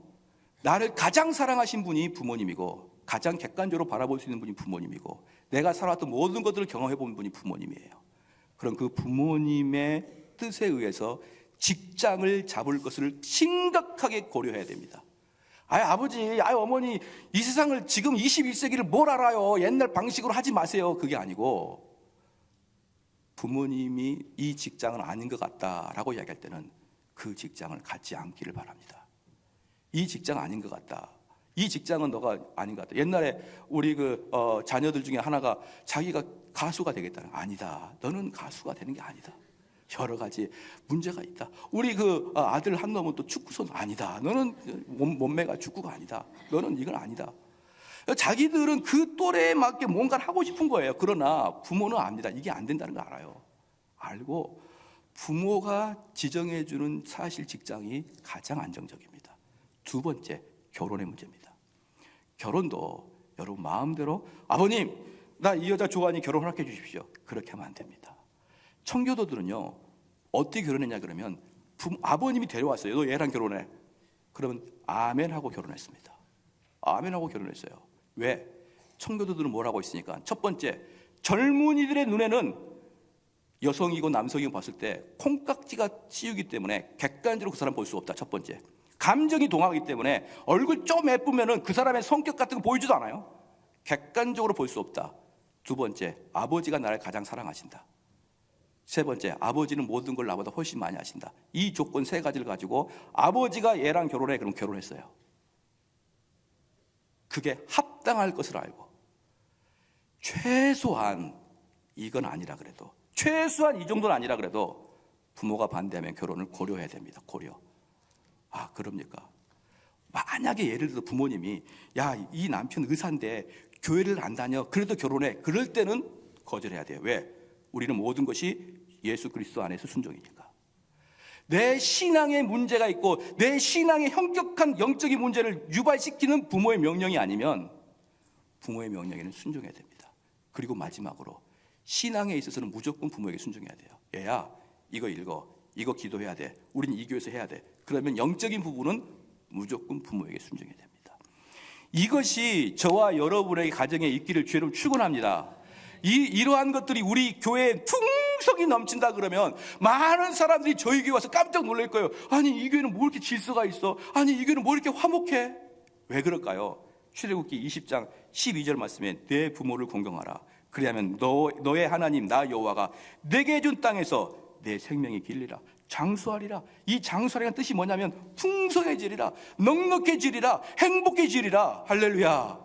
나를 가장 사랑하신 분이 부모님이고 가장 객관적으로 바라볼 수 있는 분이 부모님이고 내가 살아왔던 모든 것들을 경험해 본 분이 부모님이에요. 그럼 그 부모님의 뜻에 의해서 직장을 잡을 것을 심각하게 고려해야 됩니다. 아버지, 어머니, 이 세상을 지금 21세기를 뭘 알아요? 옛날 방식으로 하지 마세요. 그게 아니고 부모님이 이 직장은 아닌 것 같다라고 이야기할 때는 그 직장을 갖지 않기를 바랍니다. 이 직장 아닌 것 같다. 이 직장은 너가 아닌 것 같다. 옛날에 우리 자녀들 중에 하나가 자기가 가수가 되겠다는, 아니다. 너는 가수가 되는 게 아니다. 여러 가지 문제가 있다. 우리 아들 한 놈은 또 축구 선수, 아니다. 너는 몸매가 축구가 아니다. 너는 이건 아니다. 자기들은 그 또래에 맞게 뭔가를 하고 싶은 거예요. 그러나 부모는 압니다. 이게 안 된다는 거 알아요. 알고 부모가 지정해주는 사실 직장이 가장 안정적입니다. 두 번째, 결혼의 문제입니다. 결혼도 여러분 마음대로 아버님, 나 이 여자 좋아하니 결혼 허락해 주십시오. 그렇게 하면 안 됩니다. 청교도들은요, 어떻게 결혼했냐 그러면 아버님이 데려왔어요. 너 얘랑 결혼해. 그러면 아멘 하고 결혼했습니다. 아멘 하고 결혼했어요. 왜? 청교도들은 뭘 하고 있으니까. 첫 번째, 젊은이들의 눈에는 여성이고 남성이고 봤을 때 콩깍지가 씌우기 때문에 객관적으로 그 사람 볼 수 없다. 첫 번째, 감정이 동하기 때문에 얼굴 좀 예쁘면은 그 사람의 성격 같은 거 보이지도 않아요. 객관적으로 볼 수 없다. 두 번째, 아버지가 나를 가장 사랑하신다. 세 번째, 아버지는 모든 걸 나보다 훨씬 많이 하신다. 이 조건 세 가지를 가지고 아버지가 얘랑 결혼해. 그럼 결혼했어요. 그게 합당할 것을 알고 최소한 이건 아니라 그래도, 최소한 이 정도는 아니라 그래도 부모가 반대하면 결혼을 고려해야 됩니다. 고려. 그럽니까? 만약에 예를 들어 부모님이 이 남편 의사인데 교회를 안 다녀. 그래도 결혼해. 그럴 때는 거절해야 돼요. 왜? 우리는 모든 것이 예수 그리스도 안에서 순종이니까. 내 신앙에 문제가 있고 내 신앙의 현격한 영적인 문제를 유발시키는 부모의 명령이 아니면 부모의 명령에는 순종해야 됩니다. 그리고 마지막으로 신앙에 있어서는 무조건 부모에게 순종해야 돼요. 얘야, 이거 읽어. 이거 기도해야 돼. 우린 이 교회에서 해야 돼. 그러면 영적인 부분은 무조건 부모에게 순종해야 됩니다. 이것이 저와 여러분의 가정에 있기를 주의로 축원합니다. 이러한 것들이 우리 교회에 풍성이 넘친다 그러면 많은 사람들이 저희 교회 와서 깜짝 놀랄 거예요. 아니, 이 교회는 뭐 이렇게 질서가 있어? 아니, 이 교회는 뭐 이렇게 화목해? 왜 그럴까요? 출애굽기 20장 12절 말씀에 내 부모를 공경하라. 그리하면 너의 하나님 나 여호와가 내게 준 땅에서 내 생명이 길리라. 장수하리라. 이 장수하리라는 뜻이 뭐냐면 풍성해지리라, 넉넉해지리라, 행복해지리라. 할렐루야.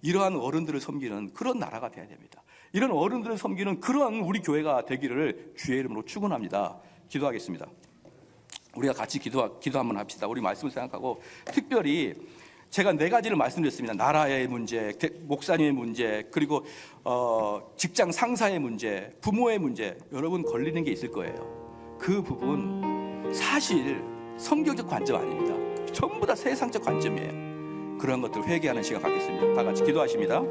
이러한 어른들을 섬기는 그런 나라가 돼야 됩니다. 이런 어른들을 섬기는 그런 우리 교회가 되기를 주의 이름으로 축원합니다. 기도하겠습니다. 우리가 같이 기도 한번 합시다. 우리 말씀을 생각하고 특별히 제가 네 가지를 말씀드렸습니다. 나라의 문제, 목사님의 문제, 그리고 직장 상사의 문제, 부모의 문제. 여러분 걸리는 게 있을 거예요. 그 부분 사실 성경적 관점 아닙니다. 전부 다 세상적 관점이에요. 그런 것들 회개하는 시간 갖겠습니다. 다 같이 기도하십니다.